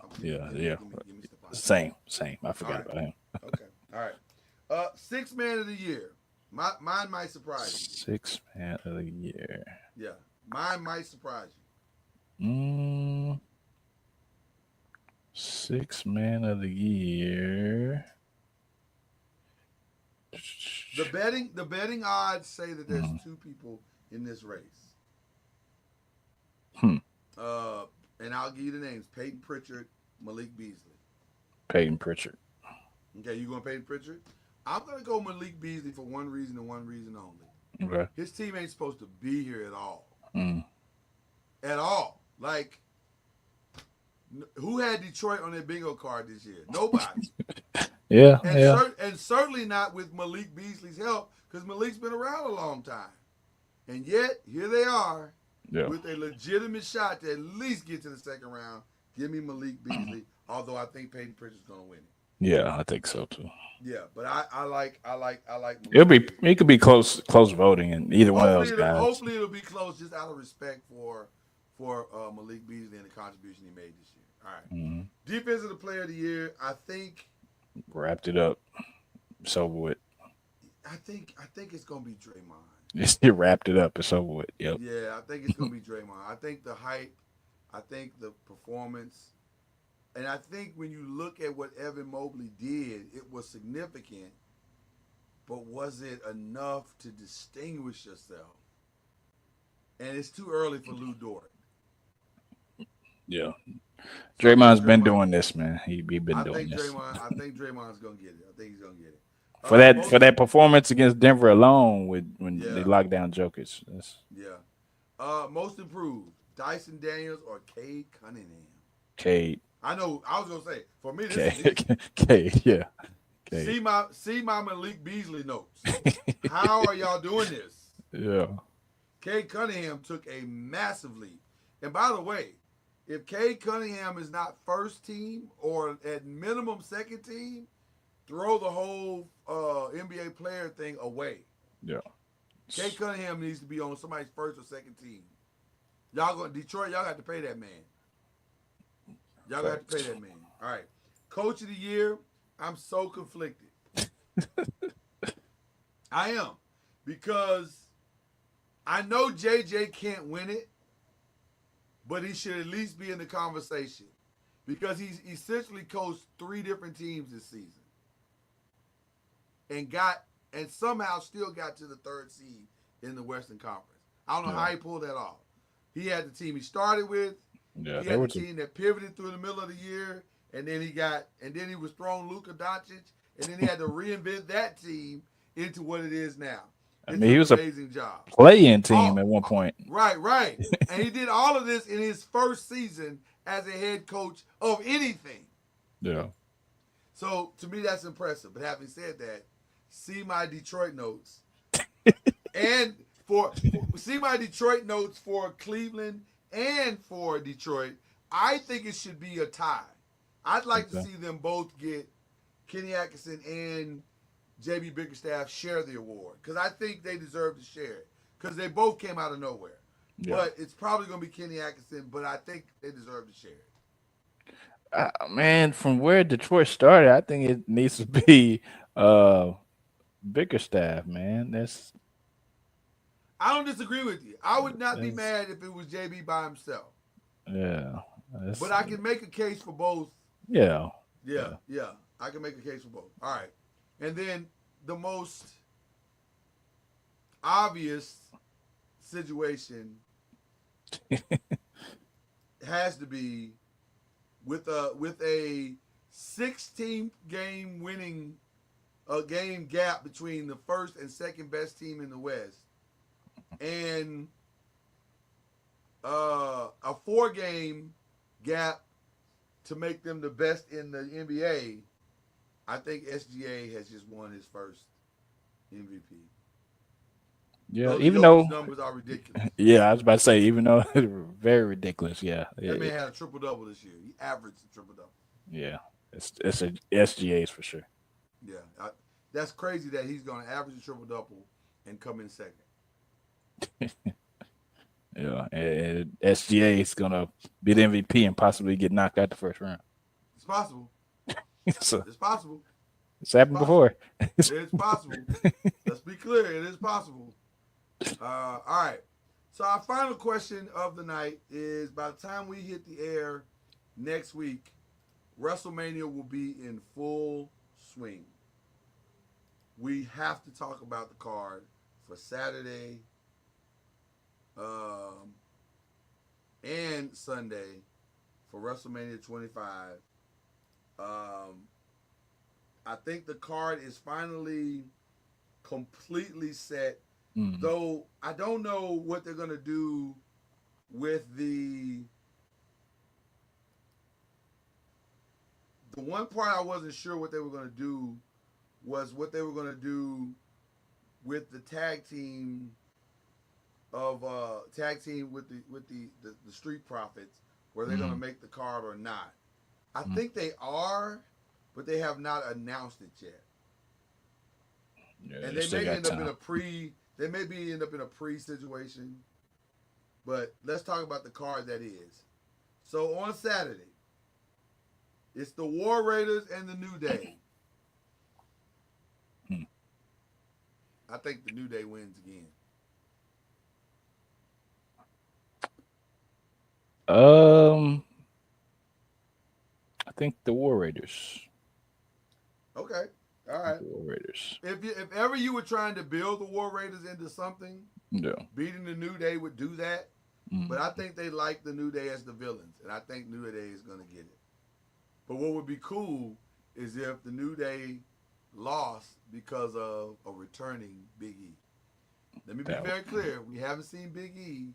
Speaker 1: Give me
Speaker 3: Same. I forgot about him.
Speaker 1: Okay, all right. 6th man of the year. Mine might surprise you.
Speaker 3: 6th man of the year.
Speaker 1: Yeah, mine might surprise you.
Speaker 3: 6th man of the year.
Speaker 1: The betting odds say that there's 2 people in this race. And I'll give you the names: Peyton Pritchard, Malik Beasley.
Speaker 3: Peyton Pritchard.
Speaker 1: Okay, you going Peyton Pritchard? I'm gonna go Malik Beasley for one reason and one reason only.
Speaker 3: Okay.
Speaker 1: His team ain't supposed to be here at all. At all. Like, who had Detroit on their bingo card this year? Nobody. And certainly not with Malik Beasley's help, because Malik's been around a long time. And yet, here they are with a legitimate shot to at least get to the 2nd round. Give me Malik Beasley, although I think Peyton Pritchard's going to win it.
Speaker 3: Yeah, I think so too.
Speaker 1: Yeah, but I like Malik.
Speaker 3: It could be close voting, and either one of those guys.
Speaker 1: Hopefully, it'll be close, just out of respect for Malik Beasley and the contribution he made this year. All right. Defensive player of the year, I think
Speaker 3: Wrapped it up. It's over with.
Speaker 1: I think it's gonna be Draymond.
Speaker 3: It wrapped it up. It's over with. Yep.
Speaker 1: Yeah, I think it's gonna be Draymond. I think the hype, I think the performance, and I think when you look at what Evan Mobley did, it was significant. But was it enough to distinguish yourself? And it's too early for Lou Dort.
Speaker 3: Yeah. Draymond's been doing this, man. He been doing this.
Speaker 1: I think Draymond's gonna get it. I think he's gonna get it.
Speaker 3: For that performance against Denver alone, when they locked down Jokic.
Speaker 1: Most improved, Dyson Daniels or Cade Cunningham?
Speaker 3: Cade.
Speaker 1: I know. I was gonna say for me, this is
Speaker 3: Cade. Yeah. Cade.
Speaker 1: See my Malik Beasley notes. How are y'all doing this?
Speaker 3: Yeah.
Speaker 1: Cade Cunningham took a massive leap. And by the way, if Cade Cunningham is not first team or at minimum second team, throw the whole NBA player thing away.
Speaker 3: Yeah.
Speaker 1: Cade Cunningham needs to be on somebody's first or second team. Detroit, y'all got to pay that man. Y'all got to pay that man. All right. Coach of the year, I'm so conflicted. I am. Because I know JJ can't win it, but he should at least be in the conversation. Because he's essentially coached 3 different teams this season. And somehow still got to the 3rd seed in the Western Conference. I don't know how he pulled that off. He had the team he started with.
Speaker 3: Yeah,
Speaker 1: he had the team that pivoted through the middle of the year, and then he was thrown Luka Doncic, and then he had to reinvent that team into what it is now.
Speaker 3: I mean, he was
Speaker 1: an amazing job.
Speaker 3: Play-in team at one point.
Speaker 1: Right. And he did all of this in his first season as a head coach of anything.
Speaker 3: Yeah.
Speaker 1: So to me, that's impressive. But having said that, see my Detroit notes, and see my Detroit notes for Cleveland and for Detroit. I think it should be a tie. I'd like to see them both get Kenny Atkinson and JB Bickerstaff share the award because I think they deserve to share it because they both came out of nowhere. Yeah. But it's probably going to be Kenny Atkinson, but I think they deserve to share it.
Speaker 3: Man, from where Detroit started, I think it needs to be Bickerstaff, man.
Speaker 1: I don't disagree with you. I would not be mad if it was JB by himself.
Speaker 3: Yeah.
Speaker 1: But I can make a case for both.
Speaker 3: Yeah.
Speaker 1: I can make a case for both. All right. And then the most obvious situation has to be with a 16 game winning game gap between the first and second best team in the West, and a 4-game gap to make them the best in the NBA. I think SGA has just won his first MVP.
Speaker 3: Yeah, even though
Speaker 1: numbers are ridiculous.
Speaker 3: Yeah, I was about to say, even though they're very ridiculous. Yeah,
Speaker 1: that man had a triple double this year. He averaged a triple double.
Speaker 3: Yeah, it's a SGA's for sure.
Speaker 1: Yeah, that's crazy that he's going to average a triple double and come in second.
Speaker 3: Yeah, and SGA is going to be the MVP and possibly get knocked out the first round.
Speaker 1: It's possible.
Speaker 3: It's
Speaker 1: possible.
Speaker 3: It's happened before.
Speaker 1: It's possible. Let's be clear. It is possible. All right. So our final question of the night is: by the time we hit the air next week, WrestleMania will be in full swing. We have to talk about the card for Saturday and Sunday for WrestleMania 25. I think the card is finally completely set, though I don't know what they're going to do with the one part I wasn't sure what they were going to do was what they were going to do with the tag team with the Street Profits, where they're going to make the card or not. I think they are, but they have not announced it yet.
Speaker 3: Yeah,
Speaker 1: and they may end up in a pre. They may end up in a pre situation. But let's talk about the card that is. So on Saturday, it's the War Raiders and the New Day I think the New Day wins again.
Speaker 3: I think the War Raiders.
Speaker 1: Okay. All right.
Speaker 3: The War Raiders.
Speaker 1: If ever you were trying to build the War Raiders into something,
Speaker 3: Yeah.
Speaker 1: beating the New Day would do that.
Speaker 3: Mm.
Speaker 1: But I think they like the New Day as the villains, and I think New Day is going to get it. But what would be cool is if the New Day lost because of a returning Big E. Let me be very clear. We haven't seen Big E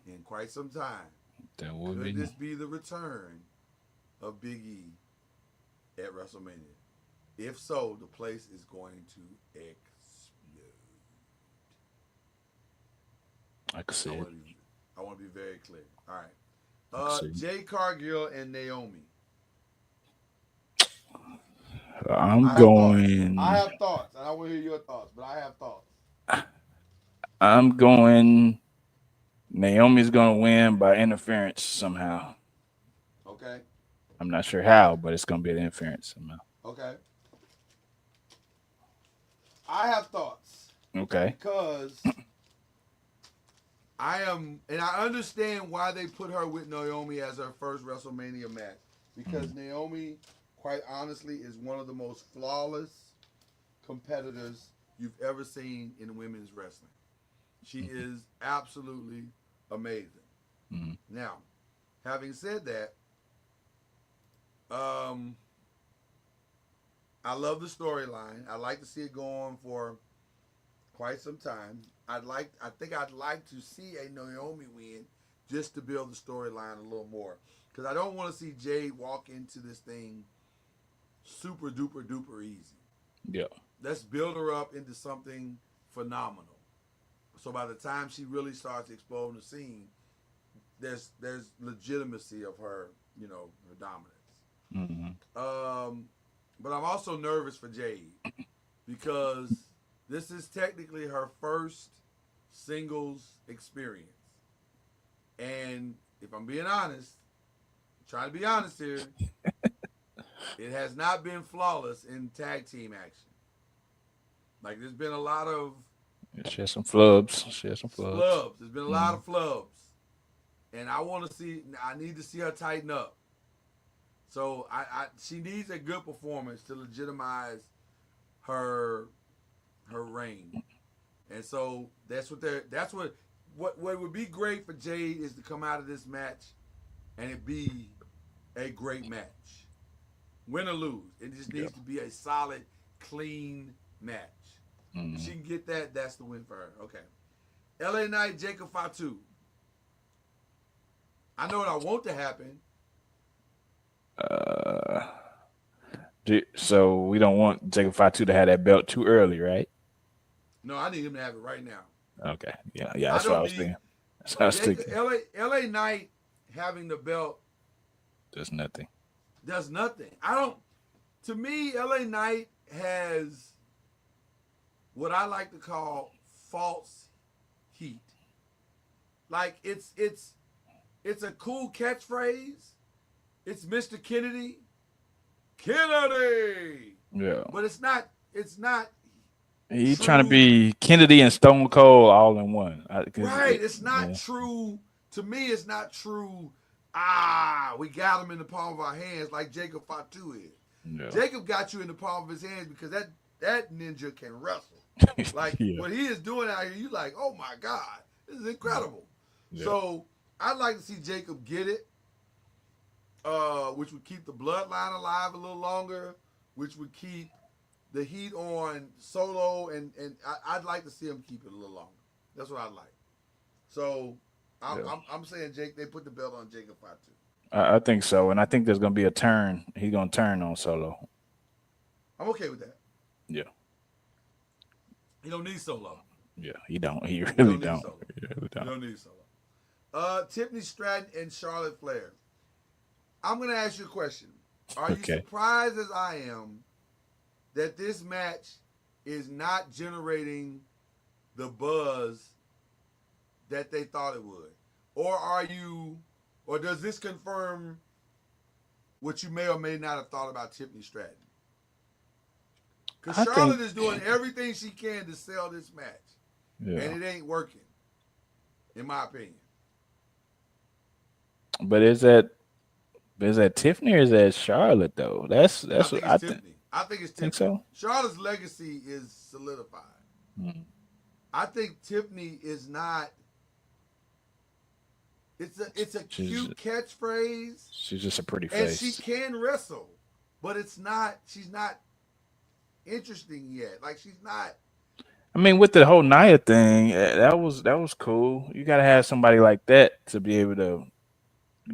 Speaker 1: in quite some time.
Speaker 3: That would
Speaker 1: Could
Speaker 3: be.
Speaker 1: this be the return of Big E at WrestleMania? If so, the place is going to explode.
Speaker 3: I can see it.
Speaker 1: I want to be very clear. All right. Jay Cargill and Naomi.
Speaker 3: I have
Speaker 1: thoughts. I want to hear your thoughts, but I have thoughts.
Speaker 3: I'm going. Naomi's going to win by interference somehow.
Speaker 1: Okay.
Speaker 3: I'm not sure how, but it's going to be an interference somehow.
Speaker 1: Okay. I have thoughts.
Speaker 3: Okay.
Speaker 1: Because I understand why they put her with Naomi as her first WrestleMania match. Because Naomi, quite honestly, is one of the most flawless competitors you've ever seen in women's wrestling. She is absolutely amazing.
Speaker 3: Mm-hmm.
Speaker 1: Now, having said that, I love the storyline. I like to see it go on for quite some time. I think I'd like to see a Naomi win just to build the storyline a little more. Because I don't want to see Jade walk into this thing super duper duper easy.
Speaker 3: Yeah.
Speaker 1: Let's build her up into something phenomenal. So by the time she really starts exploding the scene, there's legitimacy of her, her dominance.
Speaker 3: Mm-hmm.
Speaker 1: But I'm also nervous for Jade because this is technically her first singles experience. And if I'm being honest, trying to be honest here, it has not been flawless in tag team action. Like there's been a lot of
Speaker 3: she has some flubs.
Speaker 1: There's been a lot of flubs. And I need to see her tighten up. So she needs a good performance to legitimize her reign. And so what would be great for Jade is to come out of this match and it be a great match. Win or lose. It just needs to be a solid, clean match.
Speaker 3: Mm-hmm.
Speaker 1: If she can get that, that's the win for her. Okay. LA Knight, Jacob Fatu. I know what I want to happen.
Speaker 3: So we don't want Jacob Fatu to have that belt too early, right?
Speaker 1: No, I need him to have it right now.
Speaker 3: Okay. Yeah. That's what I was thinking. That's what I was thinking.
Speaker 1: LA Knight having the belt
Speaker 3: does nothing.
Speaker 1: To me, LA Knight has what I like to call false heat. Like it's a cool catchphrase. It's Mr. Kennedy.
Speaker 3: Yeah.
Speaker 1: But it's not
Speaker 3: He's
Speaker 1: true.
Speaker 3: Trying to be Kennedy and Stone Cold all in one.
Speaker 1: Right. It's not true. To me, it's not true. We got him in the palm of our hands like Jacob Fatu is.
Speaker 3: Yeah.
Speaker 1: Jacob got you in the palm of his hands because that ninja can wrestle. Like what he is doing out here, you like, oh my God, this is incredible. Yeah. So I'd like to see Jacob get it, which would keep the bloodline alive a little longer, which would keep the heat on Solo, and I'd like to see him keep it a little longer. That's what I'd like. So I'm saying they put the belt on Jacob Fatu.
Speaker 3: I think so, and I think there's going to be a turn. He's going to turn on Solo.
Speaker 1: I'm okay with that.
Speaker 3: Yeah.
Speaker 1: He don't need Solo.
Speaker 3: Yeah, he don't. He really don't.
Speaker 1: He don't need Solo. Tiffany Stratton and Charlotte Flair. I'm going to ask you a question. Are you surprised as I am that this match is not generating the buzz that they thought it would? Or does this confirm what you may or may not have thought about Tiffany Stratton? Because Charlotte is doing everything she can to sell this match. Yeah. And it ain't working, in my opinion.
Speaker 3: But is that Tiffany or is that Charlotte though? I think
Speaker 1: it's Tiffany. I think it's Tiffany.
Speaker 3: Think so?
Speaker 1: Charlotte's legacy is solidified. Mm-hmm. I think Tiffany is not. It's a cute catchphrase.
Speaker 3: She's just a pretty face.
Speaker 1: And she can wrestle, but it's not. She's not interesting yet. Like she's not.
Speaker 3: I mean, with the whole Nia thing, that was cool. You got to have somebody like that to be able to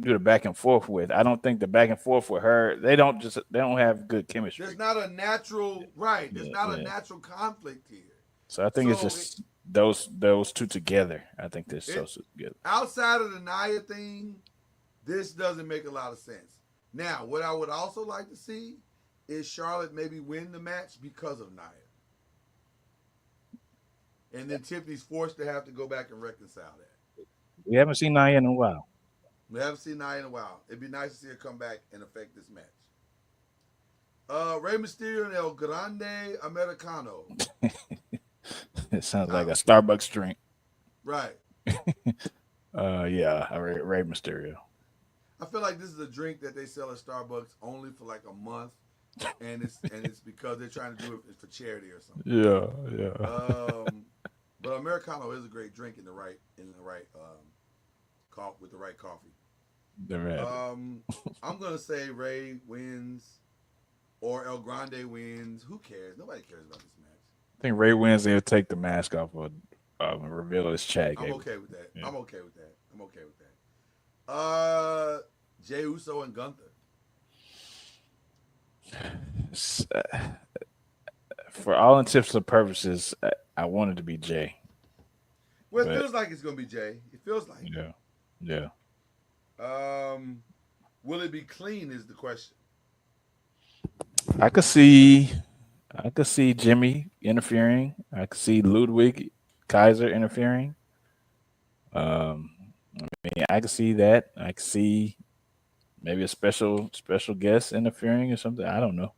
Speaker 3: do the back and forth with. I don't think the back and forth with her, they don't have good chemistry.
Speaker 1: There's not a natural There's not a natural conflict here.
Speaker 3: So I think it's just those two together. I think they're so together.
Speaker 1: Outside of the Nia thing, this doesn't make a lot of sense. Now, what I would also like to see is Charlotte maybe win the match because of Nia. And then Tiffany's forced to have to go back and reconcile that.
Speaker 3: We haven't seen Nia in a while. It'd be nice to see her come back and affect this match. Rey Mysterio and El Grande Americano. It sounds like a Starbucks drink.
Speaker 1: Right.
Speaker 3: Yeah, Rey Mysterio.
Speaker 1: I feel like this is a drink that they sell at Starbucks only for like a month, and it's because they're trying to do it for charity or something.
Speaker 3: Yeah.
Speaker 1: But Americano is a great drink with the right coffee. I'm gonna say Ray wins or El Grande wins. Who cares? Nobody cares about this match.
Speaker 3: I think Ray wins. They'll take the mask off and reveal his chat.
Speaker 1: I'm okay with that. Yeah. I'm okay with that. Jey Uso and Gunther.
Speaker 3: For all intents and purposes, I want it to be Jay.
Speaker 1: Well, it feels like it's gonna be Jay. It feels like.
Speaker 3: Yeah.
Speaker 1: Will it be clean? Is the question.
Speaker 3: I could see Jimmy interfering. I could see Ludwig Kaiser interfering. I could see that. I could see maybe a special guest interfering or something. I don't know.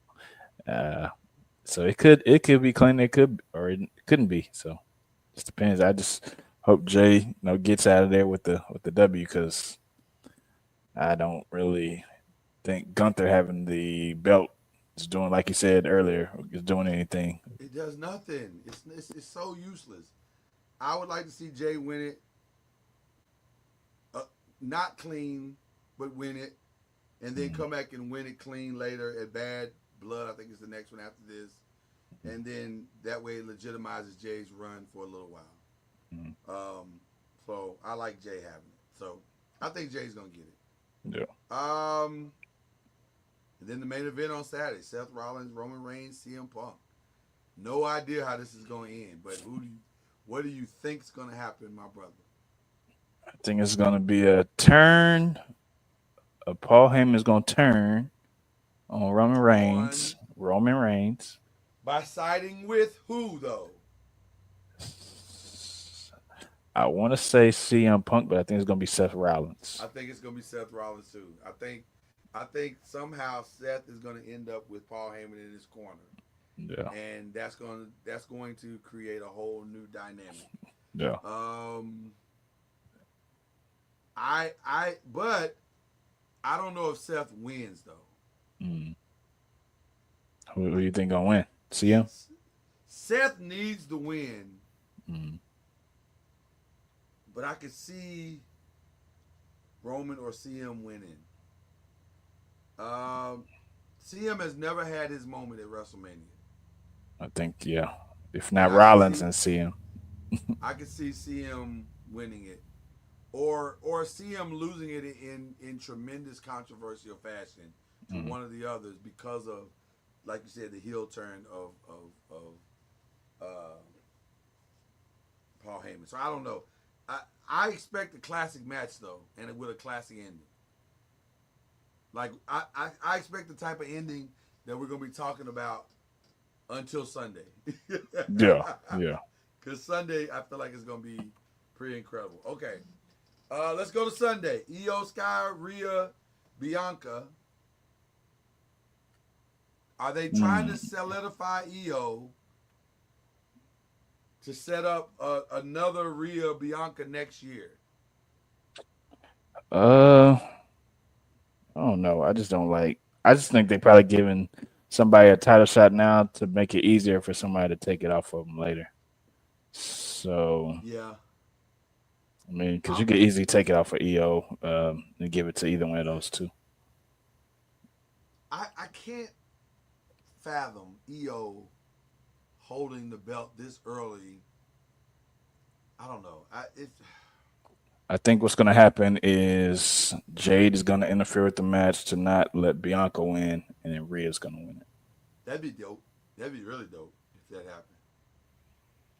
Speaker 3: So it could be clean. It could, or it couldn't be. So it just depends. I just hope Jay gets out of there with the W, because I don't really think Gunther having the belt is doing, like you said earlier, is doing anything.
Speaker 1: It does nothing. It's so useless. I would like to see Jay win it, not clean, but win it, and then come back and win it clean later at Bad Blood. I think it's the next one after this, and then that way it legitimizes Jay's run for a little while. So I like Jay having it. So I think Jay's gonna get it.
Speaker 3: Yeah.
Speaker 1: And then the main event on Saturday: Seth Rollins, Roman Reigns, CM Punk. No idea how this is going to end, but what do you think is going to happen, my brother?
Speaker 3: I think it's going to be a turn. Paul Heyman is going to turn on Roman Reigns.
Speaker 1: By siding with who, though?
Speaker 3: I want to say CM Punk, but I think it's going to be Seth Rollins.
Speaker 1: I think it's going to be Seth Rollins too. I think somehow Seth is going to end up with Paul Heyman in his corner.
Speaker 3: Yeah.
Speaker 1: And that's going to create a whole new dynamic.
Speaker 3: Yeah.
Speaker 1: But I don't know if Seth wins though.
Speaker 3: Who do you think gonna win? CM?
Speaker 1: Seth needs to win. But I could see Roman or CM winning. CM has never had his moment at WrestleMania.
Speaker 3: I think, yeah. If not Rollins and CM.
Speaker 1: I could see CM winning it. Or CM losing it in tremendous controversial fashion to one of the others because of, like you said, the heel turn of Paul Heyman. So I don't know. I expect a classic match though, and with a classic ending. Like I expect the type of ending that we're gonna be talking about until Sunday.
Speaker 3: Yeah.
Speaker 1: Because Sunday I feel like it's gonna be pretty incredible. Okay, let's go to Sunday. Io Sky, Rhea, Bianca. Are they trying to solidify EO to set up another Rhea Bianca next year?
Speaker 3: I don't know. I just don't like. I just think they probably giving somebody a title shot now to make it easier for somebody to take it off of them later. So
Speaker 1: yeah,
Speaker 3: I mean, because you could easily take it off of EO and give it to either one of those two.
Speaker 1: I can't fathom EO holding the belt this early. I don't know.
Speaker 3: I think what's going to happen is Jade is going to interfere with the match to not let Bianca win, and then Rhea's going to win it.
Speaker 1: That'd be dope. That'd be really dope if that happened.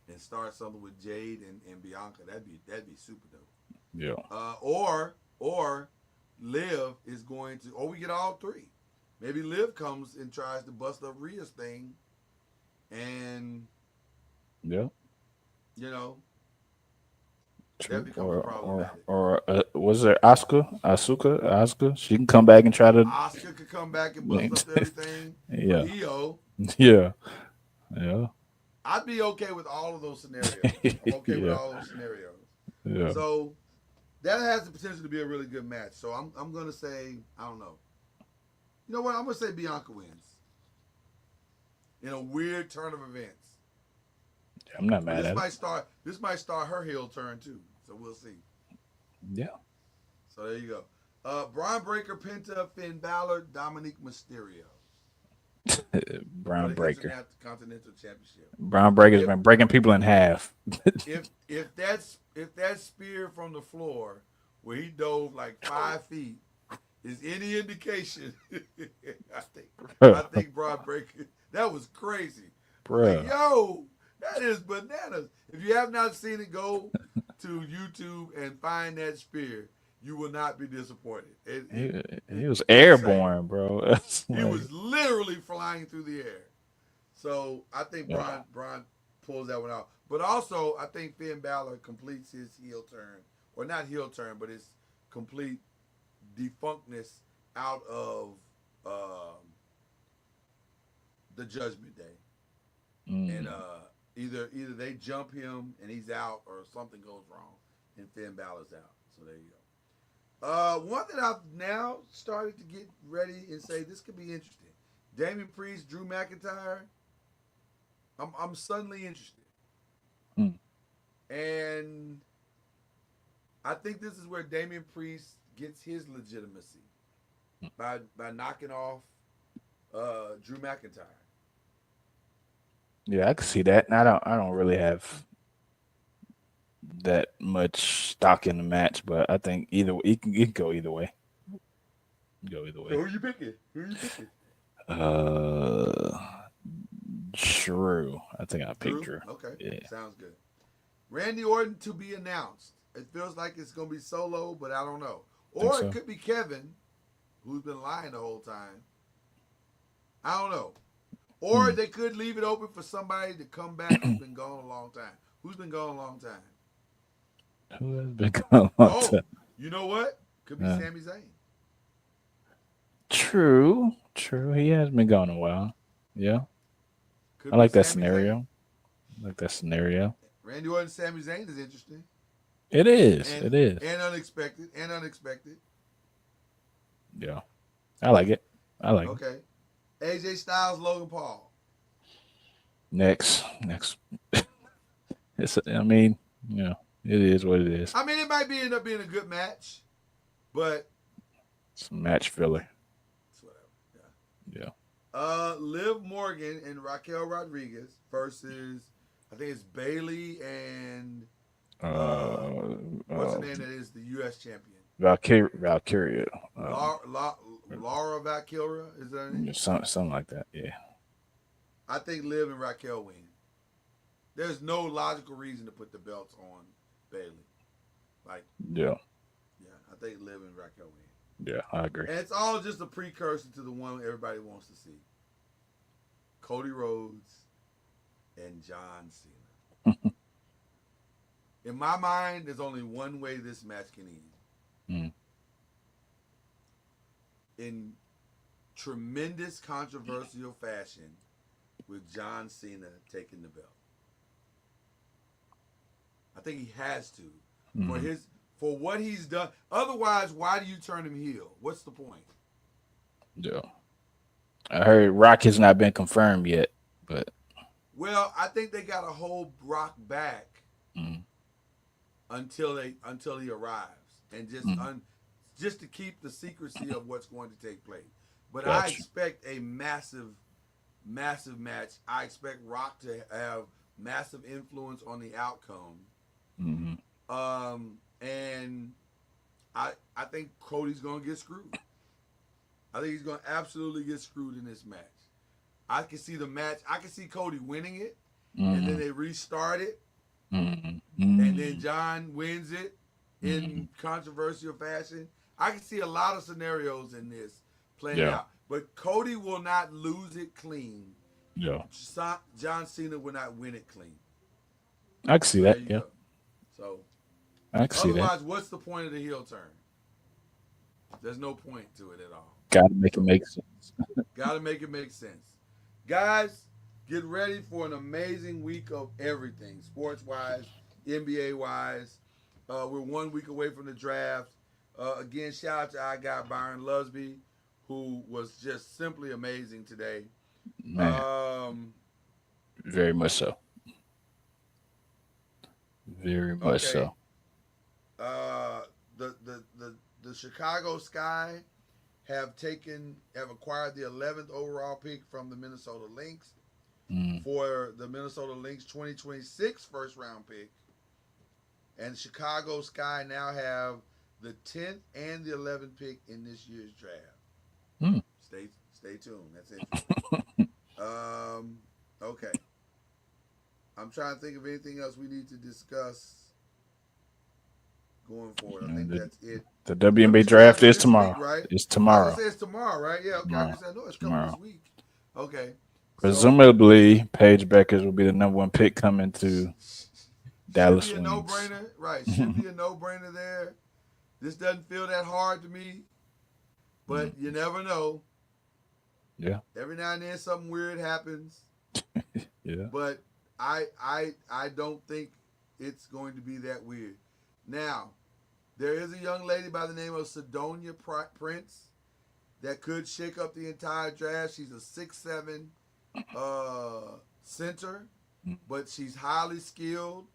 Speaker 1: And start something with Jade and Bianca. That'd be super dope.
Speaker 3: Yeah.
Speaker 1: Or Liv is going to, or we get all three. Maybe Liv comes and tries to bust up Rhea's thing, and
Speaker 3: yeah,
Speaker 1: you know,
Speaker 3: true.
Speaker 1: that becomes problematic.
Speaker 3: Or was there Asuka? She can come back and try to.
Speaker 1: Asuka could come back and bust up everything.
Speaker 3: Yeah.
Speaker 1: EO.
Speaker 3: Yeah. Yeah.
Speaker 1: I'd be okay with all of those scenarios. I'm okay with all those scenarios.
Speaker 3: Yeah.
Speaker 1: So that has the potential to be a really good match. So I'm gonna say, I don't know. You know what? I'm gonna say Bianca wins in a weird turn of events.
Speaker 3: I'm not mad at it.
Speaker 1: This might start her heel turn too. So we'll see.
Speaker 3: Yeah.
Speaker 1: So there you go. Braun Breaker, Penta, Finn Balor, Dominic Mysterio.
Speaker 3: Braun Breaker.
Speaker 1: Continental Championship.
Speaker 3: Braun Breaker's been breaking people in half.
Speaker 1: if that spear from the floor where he dove like 5 feet is any indication, I think Braun Breaker, that was crazy. Like, yo, that is bananas. If you have not seen it, go to YouTube and find that spear. You will not be disappointed.
Speaker 3: He was airborne, bro.
Speaker 1: He was literally flying through the air. So I think Braun pulls that one out. But also, I think Finn Balor completes his heel turn. Or not heel turn, but his complete defunctness out of the Judgment Day. And either they jump him and he's out, or something goes wrong and Finn Balor's out. So there you go. One that I've now started to get ready and say this could be interesting. Damian Priest, Drew McIntyre. I'm suddenly interested. And I think this is where Damian Priest gets his legitimacy by knocking off Drew McIntyre.
Speaker 3: Yeah, I can see that. And I don't really have that much stock in the match, but I think it can go either way. Go either way.
Speaker 1: So who are you picking?
Speaker 3: Drew. I think I picked Drew.
Speaker 1: Okay,
Speaker 3: yeah.
Speaker 1: Sounds good. Randy Orton to be announced. It feels like it's going to be solo, but I don't know. Or it could be Kevin, who's been lying the whole time. I don't know. Or they could leave it open for somebody to come back who's been gone a long time. Who's been gone a long time?
Speaker 3: Who has been gone a long time?
Speaker 1: You know what? Could be Sami Zayn.
Speaker 3: True. He has been gone a while. Yeah. I like that scenario.
Speaker 1: Randy Orton and Sami Zayn is interesting.
Speaker 3: It is.
Speaker 1: And unexpected.
Speaker 3: Yeah. I like it.
Speaker 1: Okay. AJ Styles, Logan Paul.
Speaker 3: Next. It is what it is.
Speaker 1: I mean, it might end up being a good match, but
Speaker 3: it's a match filler.
Speaker 1: It's whatever.
Speaker 3: Yeah.
Speaker 1: Liv Morgan and Raquel Rodriguez versus, I think it's Bayley and what's the name that is the U.S. champion?
Speaker 3: Valkyria.
Speaker 1: Laura Valkyria, is that her name?
Speaker 3: Something like that, yeah.
Speaker 1: I think Liv and Raquel win. There's no logical reason to put the belts on Bayley.
Speaker 3: Yeah,
Speaker 1: I think Liv and Raquel win.
Speaker 3: Yeah, I agree.
Speaker 1: And it's all just a precursor to the one everybody wants to see. Cody Rhodes and John Cena. In my mind, there's only one way this match can end. In tremendous controversial fashion with John Cena taking the belt. I think he has to for what he's done. Otherwise, why do you turn him heel? What's the point?
Speaker 3: Yeah. I heard Rock has not been confirmed yet, but
Speaker 1: well, I think they got to hold Brock back until he arrives, and just to keep the secrecy of what's going to take place. But I expect a massive match. I expect Rock to have massive influence on the outcome. And I think Cody's gonna get screwed. I think he's gonna absolutely get screwed in this match. I can see the match. I can see Cody winning it, and then they restart it, and then John wins it in controversial fashion. I can see a lot of scenarios in this playing out, but Cody will not lose it clean.
Speaker 3: Yeah,
Speaker 1: John Cena will not win it clean.
Speaker 3: I can see that. Yeah,
Speaker 1: go. So
Speaker 3: I can see that.
Speaker 1: Otherwise, what's the point of the heel turn? There's no point to it at all.
Speaker 3: Gotta make it make sense.
Speaker 1: Gotta make it make sense. Guys, get ready for an amazing week of everything, sports-wise, NBA-wise. We're 1 week away from the draft. Again, shout out to our guy, Byron Lusby, who was just simply amazing today.
Speaker 3: Man. Very much so. Very much so.
Speaker 1: The Chicago Sky have acquired the 11th overall pick from the Minnesota Lynx for the Minnesota Lynx 2026 first round pick. And Chicago Sky now have the 10th and the 11th pick in this year's draft. Stay tuned. That's interesting. Okay. I'm trying to think of anything else we need to discuss going forward. I think that's it.
Speaker 3: The WNBA draft is tomorrow.
Speaker 1: Week, right?
Speaker 3: It's tomorrow.
Speaker 1: It's tomorrow, right? Yeah. Okay. I know it's coming this week. Okay.
Speaker 3: Presumably, Paige Beckers will be the number one pick coming to Dallas.
Speaker 1: Should be a no-brainer, right? Should be a no-brainer there. This doesn't feel that hard to me, but you never know.
Speaker 3: Yeah.
Speaker 1: Every now and then something weird happens.
Speaker 3: Yeah.
Speaker 1: But I don't think it's going to be that weird. Now, there is a young lady by the name of Sidonia Prince that could shake up the entire draft. She's a 6'7" center, but she's highly skilled,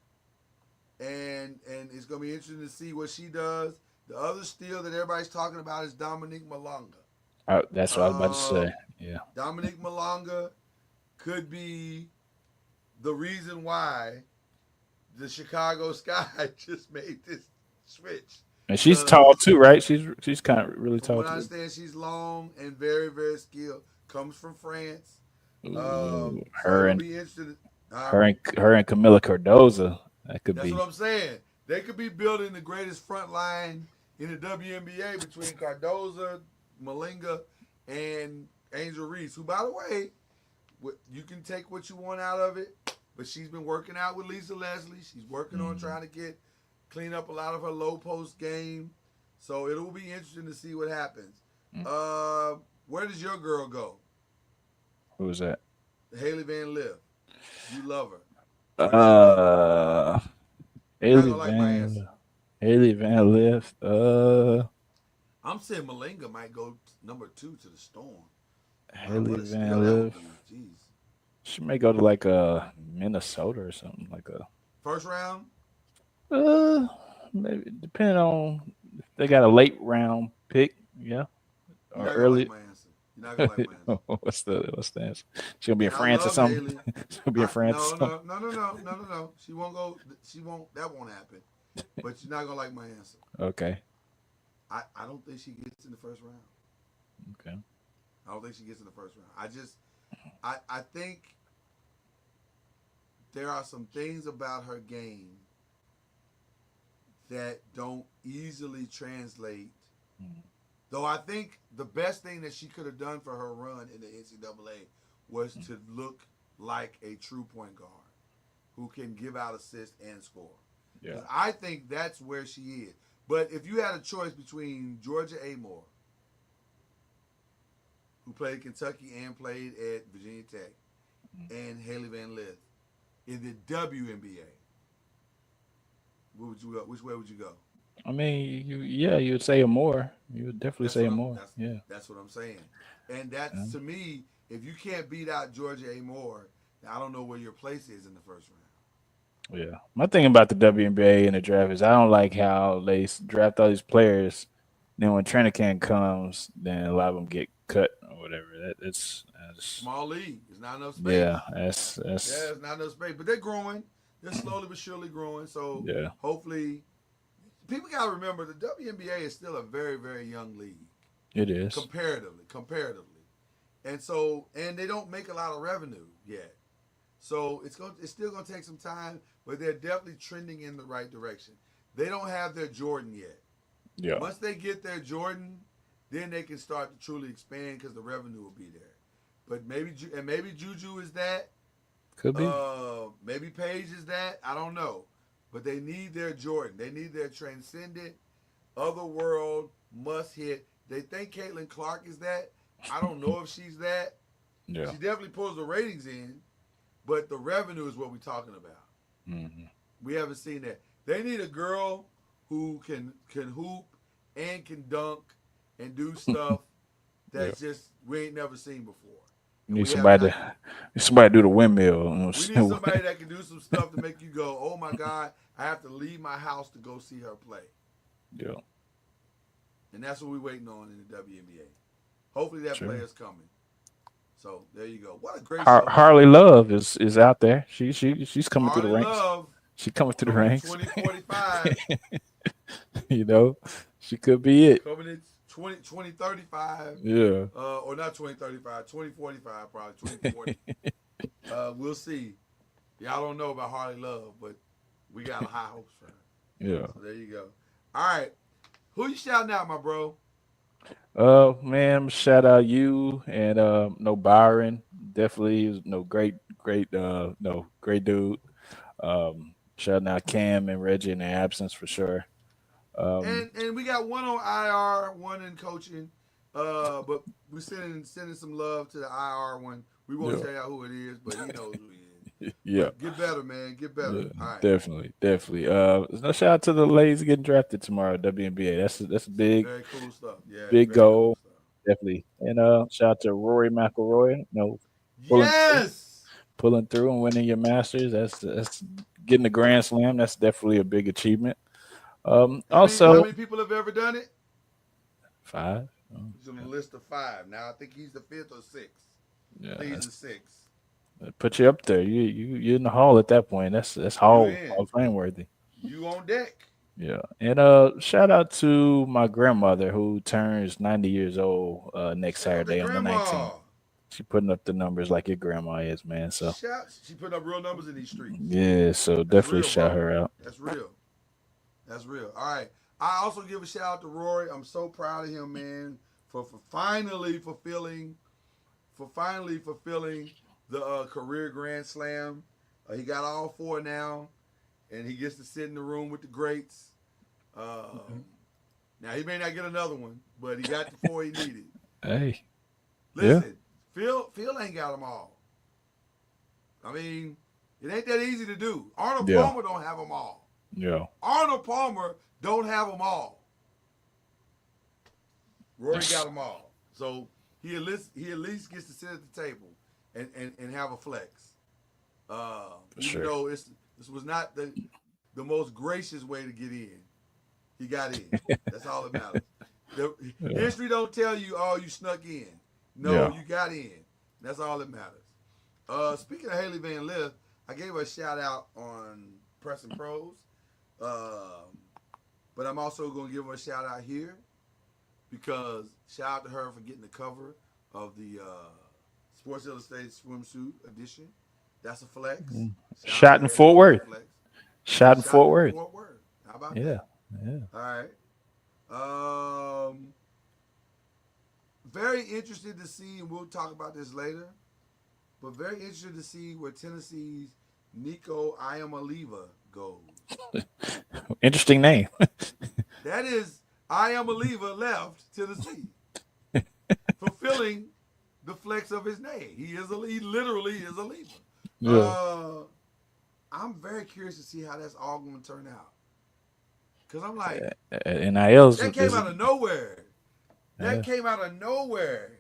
Speaker 1: and it's going to be interesting to see what she does. The other steal that everybody's talking about is Dominique Malonga.
Speaker 3: That's what I was about to say. Yeah,
Speaker 1: Dominique Malonga could be the reason why the Chicago Sky just made this switch.
Speaker 3: And she's tall too, right? She's kind of really tall too.
Speaker 1: I understand she's long and very, very skilled. Comes from France.
Speaker 3: Her and Camila Cardoza. That could be.
Speaker 1: That's what I'm saying. They could be building the greatest front line in the WNBA between Cardoza, Malinga, and Angel Reese, who, by the way, you can take what you want out of it, but she's been working out with Lisa Leslie. She's working on trying to clean up a lot of her low post game. So it will be interesting to see what happens. Where does your girl go?
Speaker 3: Who is that?
Speaker 1: Haley Van Lith. You love her.
Speaker 3: Haley Van Lith.
Speaker 1: I'm saying Malinga might go number 2 to the Storm.
Speaker 3: Haley Van Lith. She may go to like Minnesota or something like a
Speaker 1: first round.
Speaker 3: Maybe depending on if they got a late round pick, yeah, or early.
Speaker 1: Like you're not gonna like my answer.
Speaker 3: What's the answer? She's gonna be in France or something. She'll be in France.
Speaker 1: No. She won't go. That won't happen. But you're not gonna like my answer.
Speaker 3: Okay.
Speaker 1: I don't think she gets in the first round.
Speaker 3: Okay.
Speaker 1: I don't think she gets in the first round. I think there are some things about her game that don't easily translate. Though I think the best thing that she could have done for her run in the NCAA was to look like a true point guard who can give out assists and score. Yeah. I think that's where she is. But if you had a choice between Georgia Amore, who played at Kentucky and played at Virginia Tech, and Haley Van Lith in the WNBA. Where would you go? Which way would you go?
Speaker 3: I mean, you would say more. You would definitely say more. Yeah.
Speaker 1: That's what I'm saying. And that's, to me, if you can't beat out Georgia A. Moore, I don't know where your place is in the first round.
Speaker 3: Yeah. My thing about the WNBA and the draft is I don't like how they draft all these players. Then when training camp comes, then a lot of them get cut or whatever. That's
Speaker 1: small league. There's not enough space.
Speaker 3: Yeah,
Speaker 1: there's not enough space. But they're growing. They're slowly but surely growing. So hopefully, people got to remember the WNBA is still a very, very young league.
Speaker 3: It is
Speaker 1: comparatively, and they don't make a lot of revenue yet. So it's still gonna take some time, but they're definitely trending in the right direction. They don't have their Jordan yet.
Speaker 3: Yeah.
Speaker 1: Once they get their Jordan, then they can start to truly expand because the revenue will be there. But maybe Juju is that.
Speaker 3: Could be.
Speaker 1: Maybe Paige is that. I don't know. But they need their Jordan. They need their transcendent, otherworld, must hit. They think Caitlin Clark is that. I don't know if she's that.
Speaker 3: Yeah.
Speaker 1: She definitely pulls the ratings in, but the revenue is what we're talking about.
Speaker 3: Mm-hmm.
Speaker 1: We haven't seen that. They need a girl who can hoop and can dunk and do stuff that's just we ain't never seen before.
Speaker 3: You need somebody to do the windmill.
Speaker 1: We need somebody that can do some stuff to make you go, oh my God, I have to leave my house to go see her play.
Speaker 3: Yeah.
Speaker 1: And that's what we're waiting on in the WNBA. Hopefully that player's coming. So there you go. What a great
Speaker 3: Harley Love is out there. She's coming through the ranks.
Speaker 1: Love,
Speaker 3: she's coming through the ranks.
Speaker 1: 2045.
Speaker 3: You know, she could be it.
Speaker 1: Coming in 2035.
Speaker 3: Yeah.
Speaker 1: Or not 2035, 2045 probably, 2040. We'll see. Y'all don't know about Harley Love, but we got high hopes for her.
Speaker 3: Yeah.
Speaker 1: So there you go. All right. Who you shouting out, my bro?
Speaker 3: Man, shout out you and Byron. Definitely great dude. Shouting out Cam and Reggie in their absence for sure.
Speaker 1: And we got one on IR, one in coaching. But we're sending some love to the IR one. We won't tell y'all who it is, but he knows who he is.
Speaker 3: Yeah.
Speaker 1: But get better, man. Get better.
Speaker 3: Yeah,
Speaker 1: all right.
Speaker 3: Definitely. No shout out to the ladies getting drafted tomorrow, WNBA. That's a big,
Speaker 1: very cool stuff. Yeah,
Speaker 3: big goal.
Speaker 1: Cool
Speaker 3: definitely. And shout out to Rory McIlroy. Pulling through and winning your Masters. That's getting the Grand Slam. That's definitely a big achievement.
Speaker 1: How many people have ever done it?
Speaker 3: 5.
Speaker 1: He's on the list of 5. Now I think he's the 5th or 6th.
Speaker 3: Yeah,
Speaker 1: I think he's the 6th.
Speaker 3: Put you up there. You're in the hall at that point. That's Hall of Fame worthy.
Speaker 1: You on deck.
Speaker 3: Yeah. And shout out to my grandmother who turns 90 years old next Saturday on the 19th. She putting up the numbers like your grandma is, man. So
Speaker 1: she putting up real numbers in these streets.
Speaker 3: Yeah, so definitely shout her out.
Speaker 1: That's real. All right. I also give a shout out to Rory. I'm so proud of him, man, for finally fulfilling the career Grand Slam. He got all 4 now, and he gets to sit in the room with the greats. Now, he may not get another one, but he got the 4 he needed.
Speaker 3: Hey.
Speaker 1: Listen, Phil ain't got them all. I mean, it ain't that easy to do. Arnold Palmer don't have them all.
Speaker 3: Yeah.
Speaker 1: Arnold Palmer don't have them all. Rory got them all. So he at least gets to sit at the table and have a flex. Even though this was not the most gracious way to get in. He got in. That's all that matters. History don't tell you, you snuck in. No, you got in. That's all that matters. Speaking of Haley Van Lith, I gave her a shout out on Press and Pros. But I'm also going to give her a shout out here because shout out to her for getting the cover of the Sports Illustrated swimsuit edition. That's a flex.
Speaker 3: Shot in Fort Worth. Shot in Fort Worth.
Speaker 1: How about that?
Speaker 3: Yeah.
Speaker 1: All right. Very interested to see, and we'll talk about this later, but very interested to see where Tennessee's Nico Iamaleava goes.
Speaker 3: Interesting name.
Speaker 1: That is Iamaleava left Tennessee, fulfilling the flex of his name. He literally is a leaper.
Speaker 3: Yeah.
Speaker 1: I'm very curious to see how that's all going to turn out. Because I'm like,
Speaker 3: NILs.
Speaker 1: That came out of nowhere. Came out of nowhere.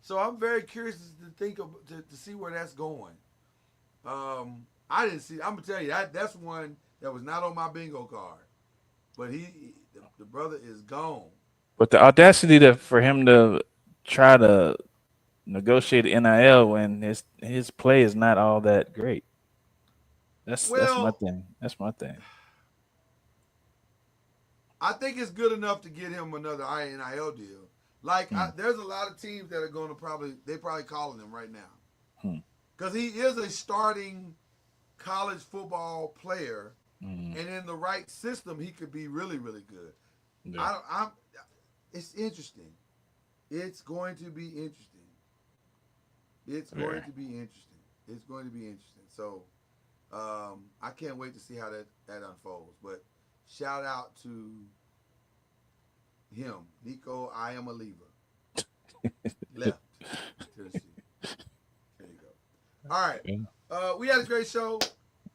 Speaker 1: So I'm very curious to think of to see where that's going. I didn't see. I'm gonna tell you that's one that was not on my bingo card. But the brother is gone.
Speaker 3: But the audacity for him to try to negotiate NIL when his play is not all that great. That's my thing. That's my thing.
Speaker 1: I think it's good enough to get him another NIL deal. Like there's a lot of teams that are going to probably calling him right now because he is a starting college football player, and in the right system, he could be really, really good. Yeah. It's interesting. It's going to be interesting. It's going to be interesting. So I can't wait to see how that unfolds. But shout out to him, Nico. I am a lever. Left Tennessee. There you go. All right. We had a great show.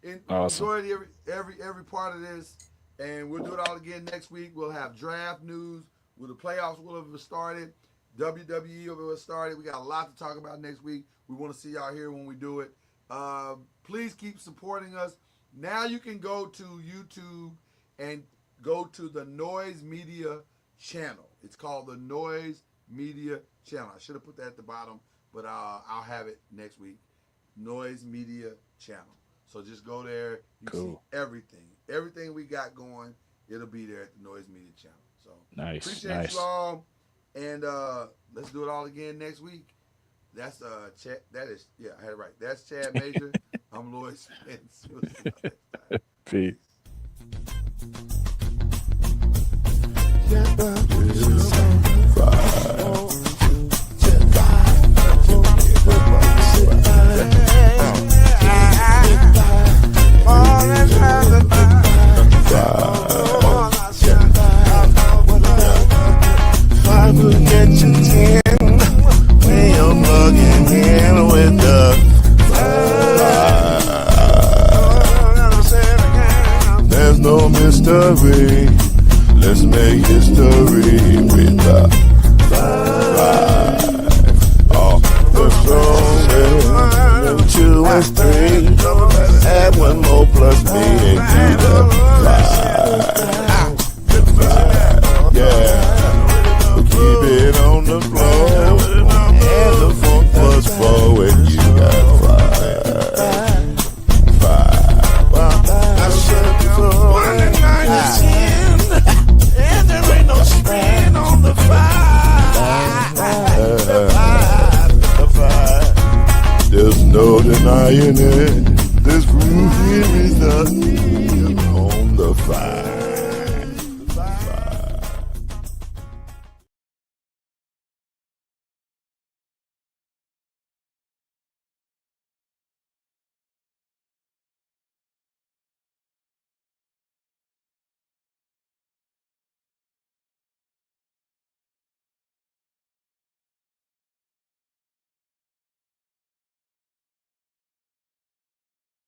Speaker 1: Enjoyed every part of this, and we'll do it all again next week. We'll have draft news. Will the playoffs will have started? WWE will have started. We got a lot to talk about next week. We want to see y'all here when we do it. Please keep supporting us. Now you can go to YouTube and go to the Noise Media channel. It's called the Noise Media channel. I should have put that at the bottom, but I'll have it next week. Noise Media channel. So just go there. You can see everything we got going. It'll be there at the Noise Media channel. So appreciate you all, and let's do it all again next week. That's Chad. I had it right. That's Chad Major. I'm Lloyd Spence.
Speaker 3: Peace.
Speaker 4: There's no mystery. Let's make history with the five. All the strong 2 and 3. Add 1 more plus me and do the 5. Yeah. Keep it on the floor. And the funk was 4 and you got 5. I said before 1 and 9 is 10. And there ain't no span on the 5. The 5. There's no denying it. This groove here is on the 5.